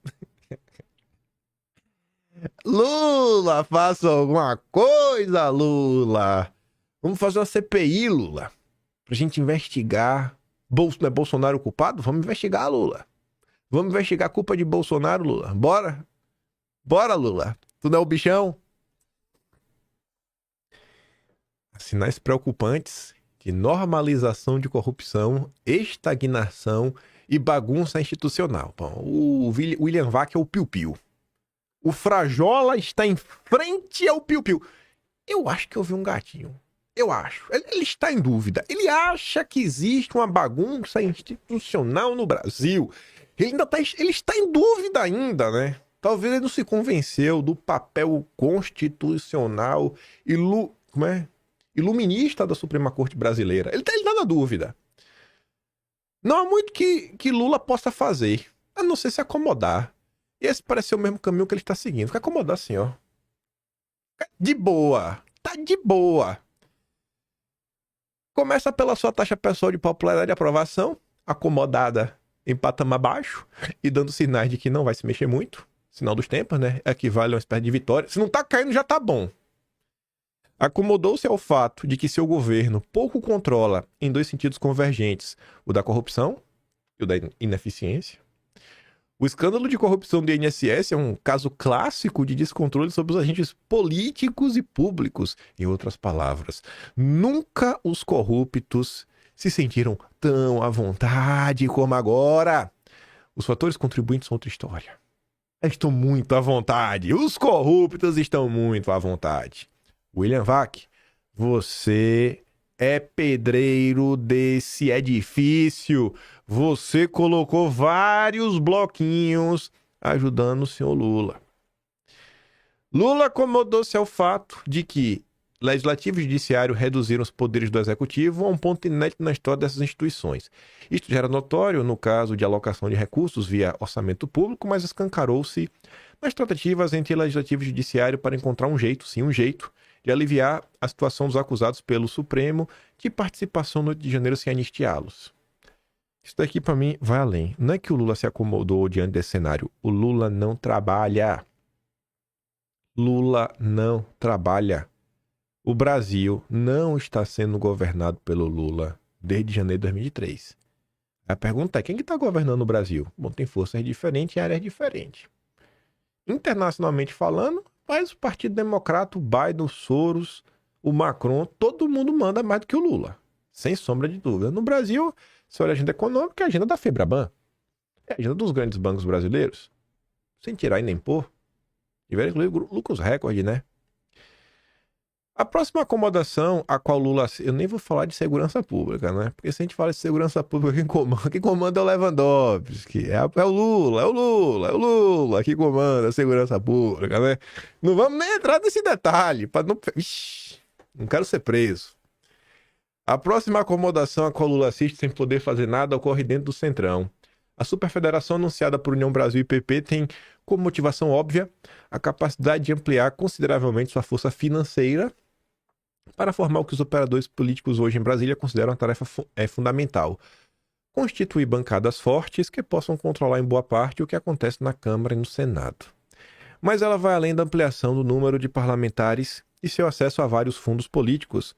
Lula, faça alguma coisa, Lula. Vamos fazer uma CPI, Lula. Pra gente investigar. Não é Bolsonaro o culpado? Vamos investigar, Lula. Vamos investigar a culpa de Bolsonaro, Lula. Bora? Bora, Lula. Tu não é o bichão? Sinais preocupantes de normalização de corrupção, estagnação e bagunça institucional. Bom, o William Vac é o piu-piu. O Frajola está em frente ao piu-piu. Eu acho que eu vi um gatinho. Eu acho. Ele está em dúvida. Ele acha que existe uma bagunça institucional no Brasil. Ele está em dúvida ainda, né? Talvez ele não se convenceu do papel constitucional iluminista da Suprema Corte Brasileira. Ele tá na dúvida. Não há muito que Lula possa fazer, a não ser se acomodar. E esse parece ser o mesmo caminho que ele está seguindo. Fica acomodar assim, ó. De boa. Tá de boa. Começa pela sua taxa pessoal de popularidade e aprovação, acomodada em patamar baixo e dando sinais de que não vai se mexer muito. Sinal dos tempos, né? Equivale a uma espécie de vitória. Se não tá caindo, já tá bom. Acomodou-se ao fato de que seu governo pouco controla, em dois sentidos convergentes, o da corrupção e o da ineficiência. O escândalo de corrupção do INSS é um caso clássico de descontrole sobre os agentes políticos e públicos. Em outras palavras, nunca os corruptos se sentiram tão à vontade como agora. Os fatores contribuintes são outra história. Eles estão muito à vontade. Os corruptos estão muito à vontade. William Vac, você é pedreiro desse edifício. Você colocou vários bloquinhos ajudando o senhor Lula. Lula acomodou-se ao fato de que Legislativo e Judiciário reduziram os poderes do Executivo a um ponto inédito na história dessas instituições. Isto já era notório no caso de alocação de recursos via orçamento público, mas escancarou-se nas tratativas entre Legislativo e Judiciário para encontrar um jeito, de aliviar a situação dos acusados pelo Supremo de participação no 8 de janeiro sem anistiá-los. Isso daqui, para mim, vai além. Não é que o Lula se acomodou diante desse cenário. O Lula não trabalha. Lula não trabalha. O Brasil não está sendo governado pelo Lula desde janeiro de 2023. A pergunta é, quem que está governando o Brasil? Bom, tem forças diferentes em áreas diferentes. Internacionalmente falando, mas o Partido Democrata, o Biden, o Soros, o Macron, todo mundo manda mais do que o Lula. Sem sombra de dúvida. No Brasil, se olha a agenda econômica, é a agenda da Febraban. É a agenda dos grandes bancos brasileiros. Sem tirar e nem pôr. Tiveram inclusive lucros recorde, né? A próxima acomodação a qual Lula... Eu nem vou falar de segurança pública, né? Porque se a gente fala de segurança pública, quem comanda é o Lewandowski. É o Lula que comanda a segurança pública, né? Não vamos nem entrar nesse detalhe, para não... Ixi, não quero ser preso. A próxima acomodação a qual Lula assiste sem poder fazer nada ocorre dentro do Centrão. A superfederação anunciada por União Brasil e PP tem como motivação óbvia a capacidade de ampliar consideravelmente sua força financeira para formar o que os operadores políticos hoje em Brasília consideram uma tarefa fundamental. Constituir bancadas fortes que possam controlar em boa parte o que acontece na Câmara e no Senado. Mas ela vai além da ampliação do número de parlamentares e seu acesso a vários fundos políticos.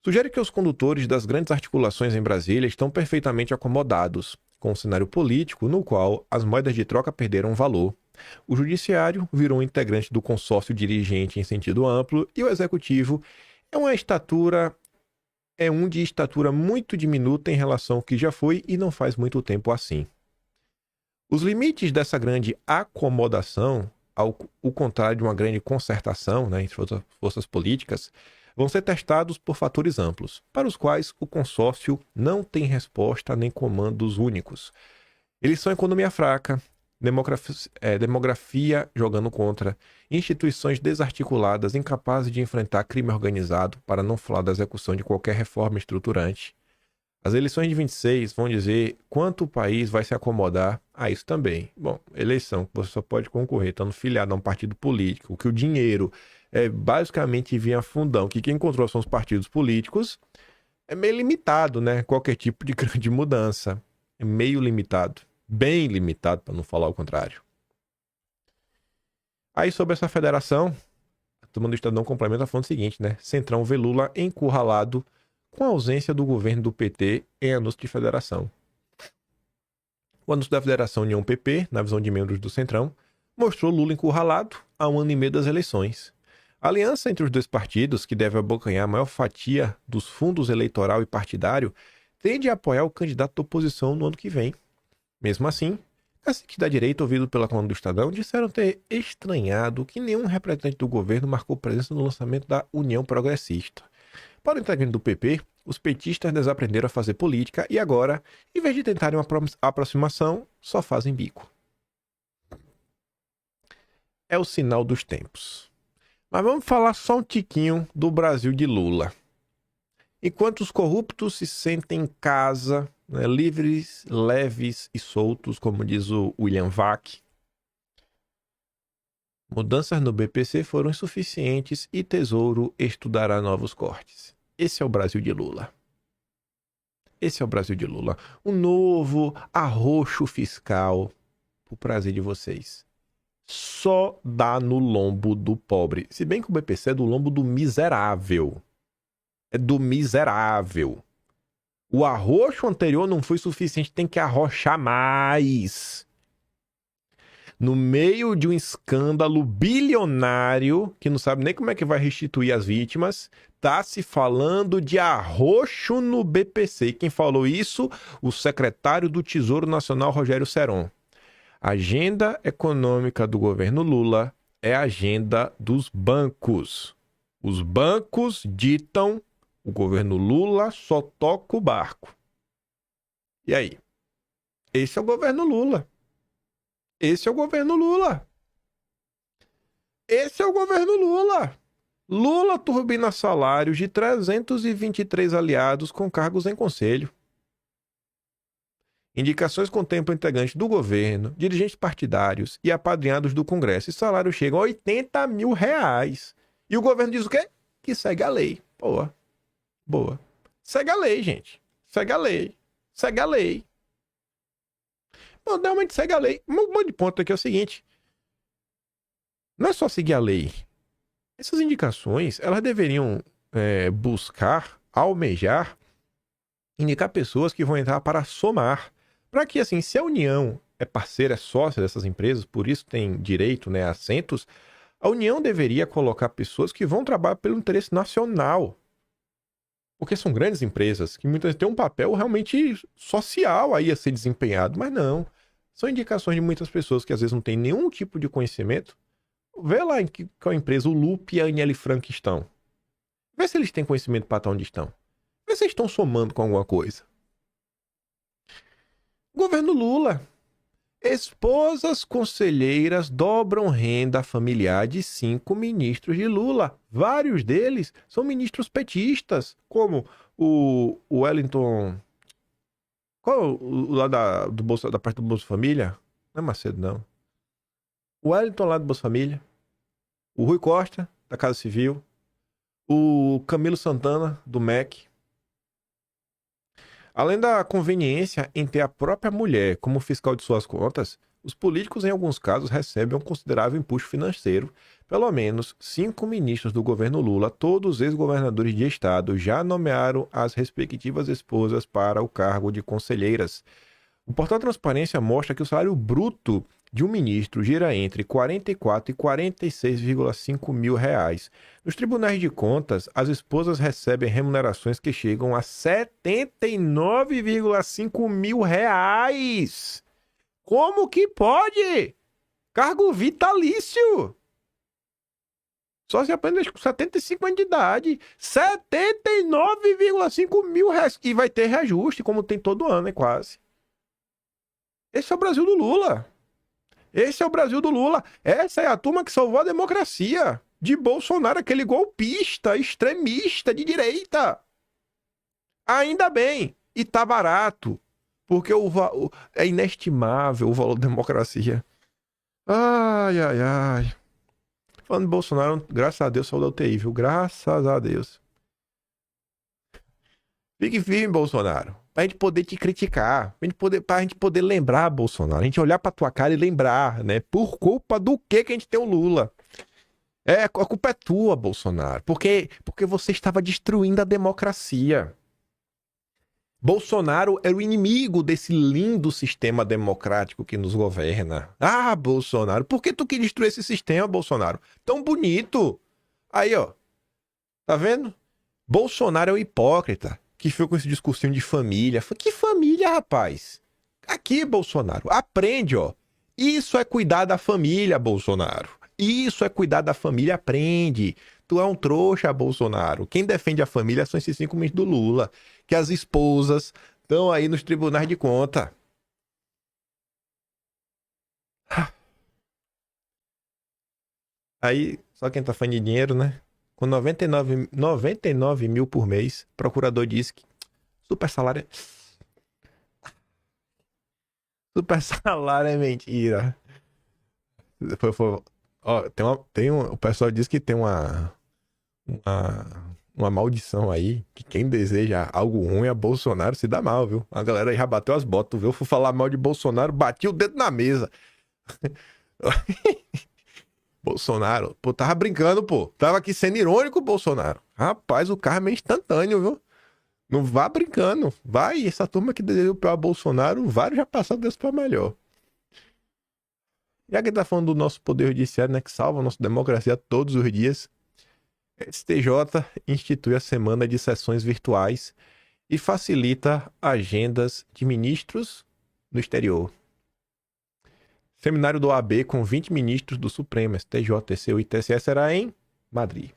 Sugere que os condutores das grandes articulações em Brasília estão perfeitamente acomodados com um cenário político no qual as moedas de troca perderam valor. O Judiciário virou um integrante do consórcio dirigente em sentido amplo e o Executivo é um de estatura muito diminuta em relação ao que já foi e não faz muito tempo assim. Os limites dessa grande acomodação, ao contrário de uma grande concertação, né, entre forças políticas, vão ser testados por fatores amplos, para os quais o consórcio não tem resposta nem comandos únicos. Eles são economia fraca, demografia jogando contra, instituições desarticuladas, incapazes de enfrentar crime organizado, para não falar da execução de qualquer reforma estruturante. As eleições de 26 vão dizer quanto o país vai se acomodar a isso também. Bom, eleição que você só pode concorrer estando filiado a um partido político, que o dinheiro é basicamente via fundão, que quem controla são os partidos políticos, é meio limitado, né? Qualquer tipo de grande mudança. É meio limitado. Bem limitado, para não falar o contrário. Aí, sobre essa federação, a turma do Estadão complementa falando o seguinte, né? Centrão vê Lula encurralado com a ausência do governo do PT em anúncio de federação. O anúncio da federação União-PP, na visão de membros do Centrão, mostrou Lula encurralado há 1 ano e meio das eleições. A aliança entre os dois partidos, que deve abocanhar a maior fatia dos fundos eleitoral e partidário, tende a apoiar o candidato da oposição no ano que vem. Mesmo assim, caciques da direita, ouvido pela coluna do Estadão, disseram ter estranhado que nenhum representante do governo marcou presença no lançamento da União Progressista. Para o integrante do PP, os petistas desaprenderam a fazer política e agora, em vez de tentarem uma aproximação, só fazem bico. É o sinal dos tempos. Mas vamos falar só um tiquinho do Brasil de Lula. Enquanto os corruptos se sentem em casa, né, livres, leves e soltos, como diz o William Vac, mudanças no BPC foram insuficientes e Tesouro estudará novos cortes. Esse é o Brasil de Lula. Esse é o Brasil de Lula. Um novo arroxo fiscal, pro prazer de vocês. Só dá no lombo do pobre. Se bem que o BPC é do lombo do miserável. É do miserável. O arroxo anterior não foi suficiente, tem que arrochar mais. No meio de um escândalo bilionário, que não sabe nem como é que vai restituir as vítimas, tá se falando de arroxo no BPC. E quem falou isso? O secretário do Tesouro Nacional, Rogério Seron. A agenda econômica do governo Lula é a agenda dos bancos. Os bancos ditam, o governo Lula só toca o barco. E aí? Esse é o governo Lula. Esse é o governo Lula. Esse é o governo Lula. Lula turbina salários de 323 aliados com cargos em conselho. Indicações contemplam integrantes do governo, dirigentes partidários e apadrinhados do Congresso. E salários chegam a R$80 mil. E o governo diz o quê? Que segue a lei. Boa. Boa. Segue a lei, gente. Segue a lei. Segue a lei. Bom, realmente segue a lei. Um monte de ponto aqui é o seguinte. Não é só seguir a lei. Essas indicações, elas deveriam buscar, almejar, indicar pessoas que vão entrar para somar. Para que, assim, se a União é parceira, é sócia dessas empresas, por isso tem direito, né, a assentos, a União deveria colocar pessoas que vão trabalhar pelo interesse nacional. Porque são grandes empresas que muitas vezes têm um papel realmente social aí a ser desempenhado, mas não. São indicações de muitas pessoas que às vezes não têm nenhum tipo de conhecimento. Vê lá em qual empresa o Lupe e a Aniele Franco estão. Vê se eles têm conhecimento para estar onde estão. Vê se eles estão somando com alguma coisa. Governo Lula. Esposas conselheiras dobram renda familiar de 5 ministros de Lula. Vários deles são ministros petistas, como o Wellington... Qual o lá da parte do Bolsa Família? Não é Macedo, não. O Wellington lá do Bolsa Família. O Rui Costa, da Casa Civil. O Camilo Santana, do MEC. Além da conveniência em ter a própria mulher como fiscal de suas contas, os políticos, em alguns casos, recebem um considerável empuxo financeiro. Pelo menos 5 ministros do governo Lula, todos ex-governadores de estado, já nomearam as respectivas esposas para o cargo de conselheiras. O portal Transparência mostra que o salário bruto de um ministro gira entre 44 e 46,5 mil reais. Nos tribunais de contas, as esposas recebem remunerações que chegam a 79,5 mil reais. Como que pode? Cargo vitalício. Só se aprende com 75 anos de idade. 79,5 mil reais. E vai ter reajuste, como tem todo ano, é quase. Esse é o Brasil do Lula. Esse é o Brasil do Lula. Essa é a turma que salvou a democracia. De Bolsonaro, aquele golpista, extremista de direita. Ainda bem. E tá barato. Porque é inestimável o valor da democracia. Ai, ai, ai. Falando de Bolsonaro, graças a Deus, saiu da UTI, viu? Graças a Deus. Fique firme, Bolsonaro. Pra gente poder te criticar. Pra gente poder lembrar, Bolsonaro. A gente olhar pra tua cara e lembrar, né? Por culpa do que a gente tem o Lula. A culpa é tua, Bolsonaro. Porque você estava destruindo a democracia. Bolsonaro era o inimigo desse lindo sistema democrático que nos governa. Ah, Bolsonaro, por que tu quis destruir esse sistema, Bolsonaro? Tão bonito. Aí, ó. Tá vendo? Bolsonaro é um hipócrita que ficou com esse discursinho de família. Que família, rapaz? Aqui, Bolsonaro, aprende, ó. Isso é cuidar da família, Bolsonaro. Isso é cuidar da família, aprende. Tu é um trouxa, Bolsonaro. Quem defende a família são esses 5 ministros do Lula. Que as esposas estão aí nos tribunais de conta. Aí, só quem tá falando de dinheiro, né? Com 99 mil por mês, o procurador disse que super salário é mentira. Ó, o pessoal diz que tem uma maldição aí, que quem deseja algo ruim a Bolsonaro se dá mal, viu? A galera aí já bateu as botas, viu? Fui falar mal de Bolsonaro, bati o dedo na mesa. Bolsonaro, pô, tava brincando, pô. Tava aqui sendo irônico, Bolsonaro. Rapaz, o carro é meio instantâneo, viu? Não vá brincando. Vai, essa turma que desejou pior a Bolsonaro, vários já passaram desse pra melhor. Já que tá falando do nosso poder judiciário, né, que salva a nossa democracia todos os dias, STJ institui a semana de sessões virtuais e facilita agendas de ministros no exterior. Seminário do OAB com 20 ministros do Supremo, STJ, TCU e TSE será em Madrid.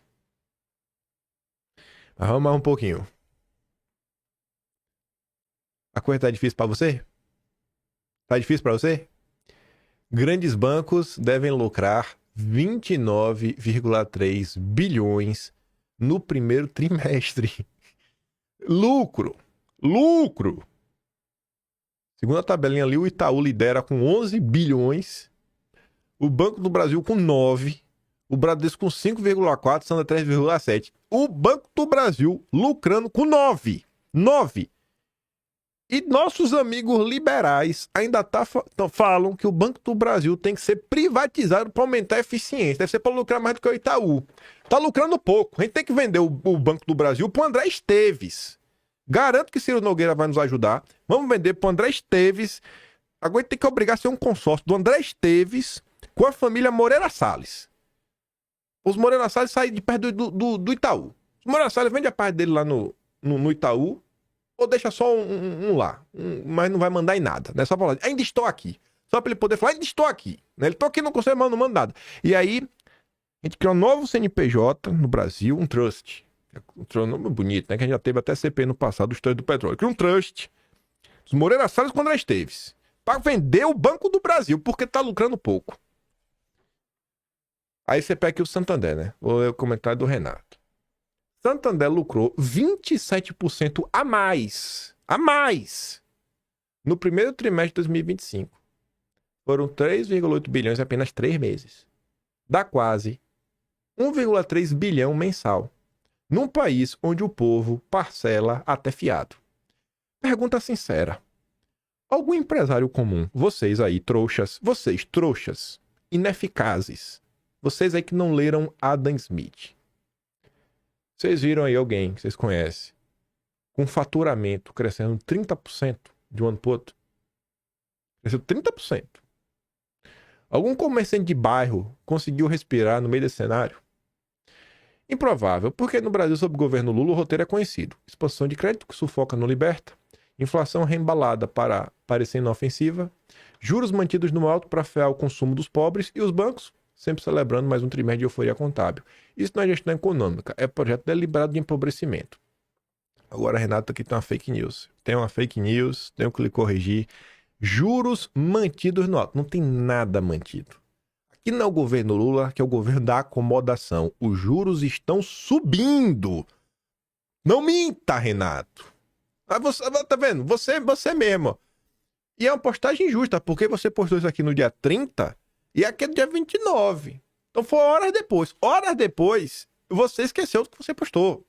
Mas vamos mais um pouquinho. A coisa tá difícil pra você? Tá difícil pra você? Grandes bancos devem lucrar 29,3 bilhões no primeiro trimestre. Lucro. Segundo a tabelinha ali, o Itaú lidera com 11 bilhões, o Banco do Brasil com 9, o Bradesco com 5,4, Santander 3,7. O Banco do Brasil lucrando com 9. E nossos amigos liberais ainda falam que o Banco do Brasil tem que ser privatizado para aumentar a eficiência. Deve ser para lucrar mais do que o Itaú. Tá lucrando pouco. A gente tem que vender o Banco do Brasil para o André Esteves. Garanto que Ciro Nogueira vai nos ajudar. Vamos vender para o André Esteves. Agora a gente tem que obrigar a ser um consórcio do André Esteves com a família Moreira Salles. Os Moreira Salles saem de perto do Itaú. Os Moreira Salles vende a parte dele lá no Itaú. Ou deixa só um lá, mas não vai mandar em nada, né? Só pra falar, ainda estou aqui. Só pra ele poder falar, ainda estou aqui. Né? Ele tô aqui no conselho, mas não manda nada. E aí, a gente criou um novo CNPJ no Brasil, um trust. Um nome bonito, né? Que a gente já teve até CP no passado, o História do Petróleo. Criou um trust. Os Moreira Salles com André Esteves. Pra vender o Banco do Brasil, porque tá lucrando pouco. Aí você pega aqui o Santander, né? Vou ler o comentário do Renato. Santander lucrou 27% a mais no primeiro trimestre de 2025. Foram 3,8 bilhões em apenas 3 meses. Dá quase 1,3 bilhão mensal. Num país onde o povo parcela até fiado. Pergunta sincera. Algum empresário comum, vocês trouxas, ineficazes, vocês aí que não leram Adam Smith, vocês viram aí alguém que vocês conhecem com faturamento crescendo 30% de um ano para o outro? Cresceu 30%. Algum comerciante de bairro conseguiu respirar no meio desse cenário? Improvável, porque no Brasil, sob o governo Lula, o roteiro é conhecido. Expansão de crédito que sufoca não liberta, inflação reembalada para parecer inofensiva, juros mantidos no alto para frear o consumo dos pobres e os bancos sempre celebrando mais um trimestre de euforia contábil. Isso não é gestão econômica, é projeto deliberado de empobrecimento. Agora, Renato, aqui tem uma fake news. Tenho que lhe corrigir. Juros mantidos no alto. Não tem nada mantido. Aqui não é o governo Lula, que é o governo da acomodação. Os juros estão subindo. Não minta, Renato. Você, tá vendo? Você mesmo. E é uma postagem injusta, porque você postou isso aqui no dia 30 e aqui é no dia 29. Então foi horas depois. Horas depois, você esqueceu do que você postou.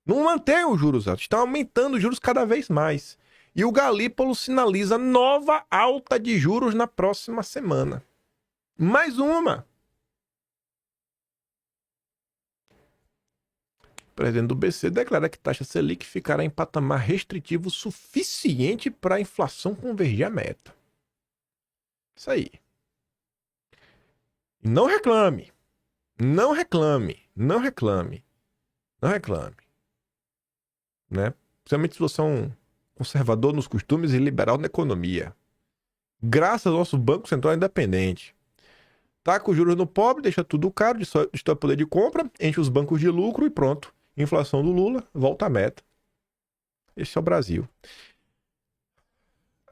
Não mantém os juros altos. Estão aumentando os juros cada vez mais. E o Galípolo sinaliza nova alta de juros na próxima semana. Mais uma. O presidente do BC declara que taxa Selic ficará em patamar restritivo suficiente para a inflação convergir à meta. Isso aí. E não reclame. Não reclame. Não reclame. Não reclame. Né? Principalmente se você é um conservador nos costumes e liberal na economia. Graças ao nosso Banco Central independente. Taca os juros no pobre, deixa tudo caro, destrói o poder de compra, enche os bancos de lucro e pronto. Inflação do Lula, volta à meta. Esse é o Brasil.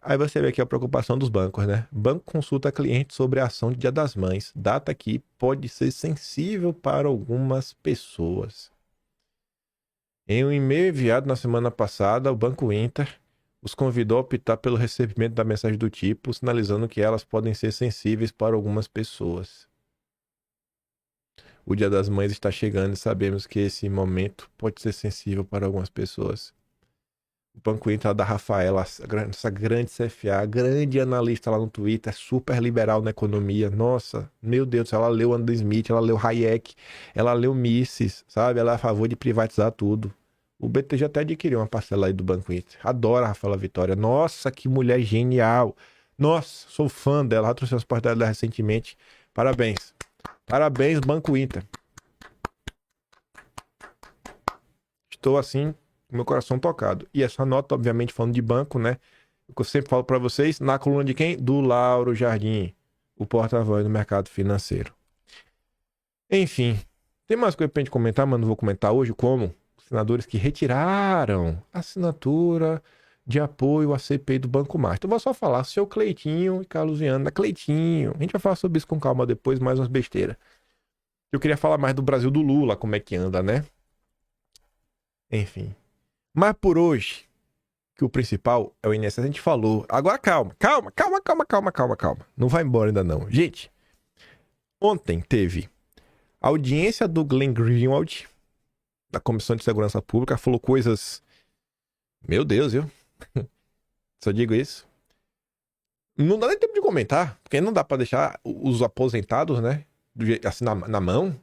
Aí você vê aqui a preocupação dos bancos, né? Banco consulta cliente sobre a ação de Dia das Mães. Data que pode ser sensível para algumas pessoas. Em um e-mail enviado na semana passada, o Banco Inter os convidou a optar pelo recebimento da mensagem do tipo, sinalizando que elas podem ser sensíveis para algumas pessoas. O Dia das Mães está chegando e sabemos que esse momento pode ser sensível para algumas pessoas. O Banco Inter da Rafaela, essa grande CFA, grande analista lá no Twitter, super liberal na economia. Nossa, meu Deus do céu, ela leu Adam Smith, ela leu Hayek, ela leu Mises, sabe? Ela é a favor de privatizar tudo. O BTG até adquiriu uma parcela aí do Banco Inter. Adoro a Rafaela Vitória. Nossa, que mulher genial. Nossa, sou fã dela. Já trouxe as portas dela recentemente. Parabéns. Parabéns, Banco Inter. Estou assim, com meu coração tocado. E essa nota, obviamente, falando de banco, né? O que eu sempre falo para vocês, na coluna de quem? Do Lauro Jardim, o porta-voz do mercado financeiro. Enfim, tem mais coisa pra gente comentar, mas não vou comentar hoje, como senadores que retiraram a assinatura de apoio à CPI do Banco Master. Então vou só falar, seu Cleitinho e Carlos Viana. Cleitinho, a gente vai falar sobre isso com calma depois, mais umas besteiras. Eu queria falar mais do Brasil do Lula, como é que anda, né? Enfim. Mas por hoje, que o principal é o INSS, a gente falou. Agora calma. Não vai embora ainda não. Gente, ontem teve audiência do Glenn Greenwald, da Comissão de Segurança Pública, falou coisas... Meu Deus, viu? Só digo isso. Não dá nem tempo de comentar, porque não dá pra deixar os aposentados, né? Assim, na mão.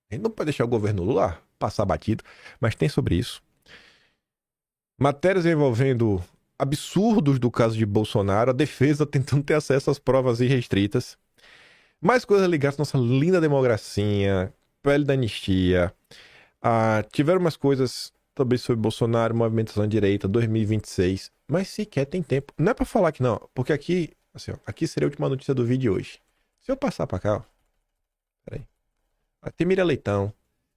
A gente não pode deixar o governo Lula passar batido. Mas tem sobre isso. Matérias envolvendo absurdos do caso de Bolsonaro, a defesa tentando ter acesso às provas irrestritas. Mais coisas ligadas à nossa linda democracia, pele da anistia. Tiveram umas coisas também sobre Bolsonaro, movimentação de direita, 2026. Mas sequer tem tempo. Não é pra falar que não, porque aqui, assim, ó, aqui seria a última notícia do vídeo de hoje. Se eu passar pra cá, ó. Peraí. Tem Miriam Leitão,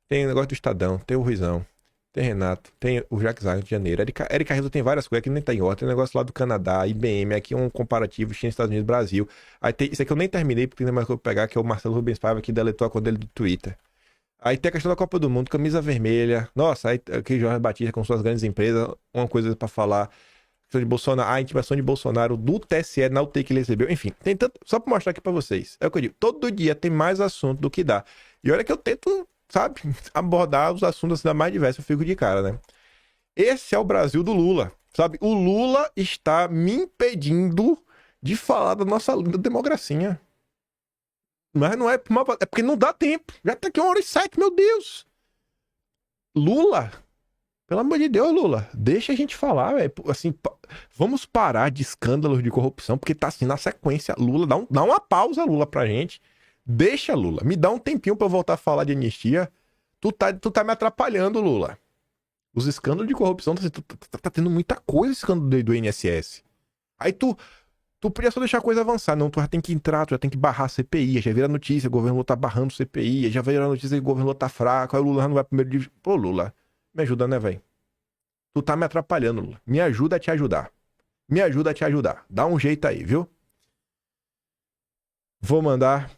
tem o negócio do Estadão, tem o Ruizão, tem Renato, tem o Jacques Wagner de Janeiro. Érica Rizzo tem várias coisas que nem tá em ordem. Tem um negócio lá do Canadá, IBM, aqui um comparativo China, Estados Unidos, Brasil. Aí tem isso aqui eu nem terminei porque tem mais coisa pra pegar, que é o Marcelo Rubens Paiva que deletou a conta dele do Twitter. Aí tem a questão da Copa do Mundo, camisa vermelha. Nossa, aí aqui Jorge Batista com suas grandes empresas, uma coisa pra falar. De Bolsonaro, a intimação de Bolsonaro do TSE na UTI que ele recebeu. Enfim, tem tanto. Só pra mostrar aqui pra vocês. É o que eu digo. Todo dia tem mais assunto do que dá. E olha que eu tento, sabe, abordar os assuntos assim, da mais diversos. Eu fico de cara, né? Esse é o Brasil do Lula. Sabe? O Lula está me impedindo de falar da nossa linda democracia. Mas não é, é porque não dá tempo. Já tá aqui 1h07, meu Deus. Lula. Pelo amor de Deus, Lula, deixa a gente falar, velho. Assim, vamos parar de escândalos de corrupção, porque tá assim na sequência. Lula, dá uma pausa, Lula, pra gente. Deixa, Lula. Me dá um tempinho pra eu voltar a falar de anistia. Tu tá me atrapalhando, Lula. Os escândalos de corrupção, tá tendo muita coisa, escândalo do INSS. Aí tu podia só deixar a coisa avançar. Não, tu já tem que entrar, tu já tem que barrar a CPI. Já vira notícia, o governo Lula tá barrando CPI. Já vira notícia que o governo Lula tá fraco. Aí o Lula não vai primeiro de... Pô, Lula, me ajuda, né, velho? Tu tá me atrapalhando, Lula. Me ajuda a te ajudar. Me ajuda a te ajudar. Dá um jeito aí, viu? Vou mandar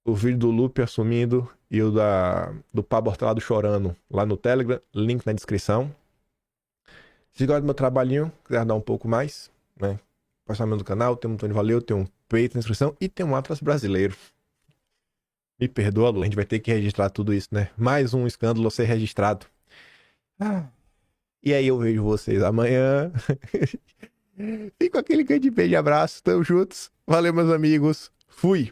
o vídeo do Lupe assumindo e o do Pablo Hortelado chorando lá no Telegram. Link na descrição. Se gosta do meu trabalhinho, quiser dar um pouco mais, né? Passamento do canal, tem um Tony Valeu, tem um peito na descrição e tem um Atlas brasileiro. Me perdoa, Lula. A gente vai ter que registrar tudo isso, né? Mais um escândalo a ser registrado. E aí eu vejo vocês amanhã. Fico aquele grande beijo e abraço. Tamo juntos. Valeu, meus amigos. Fui.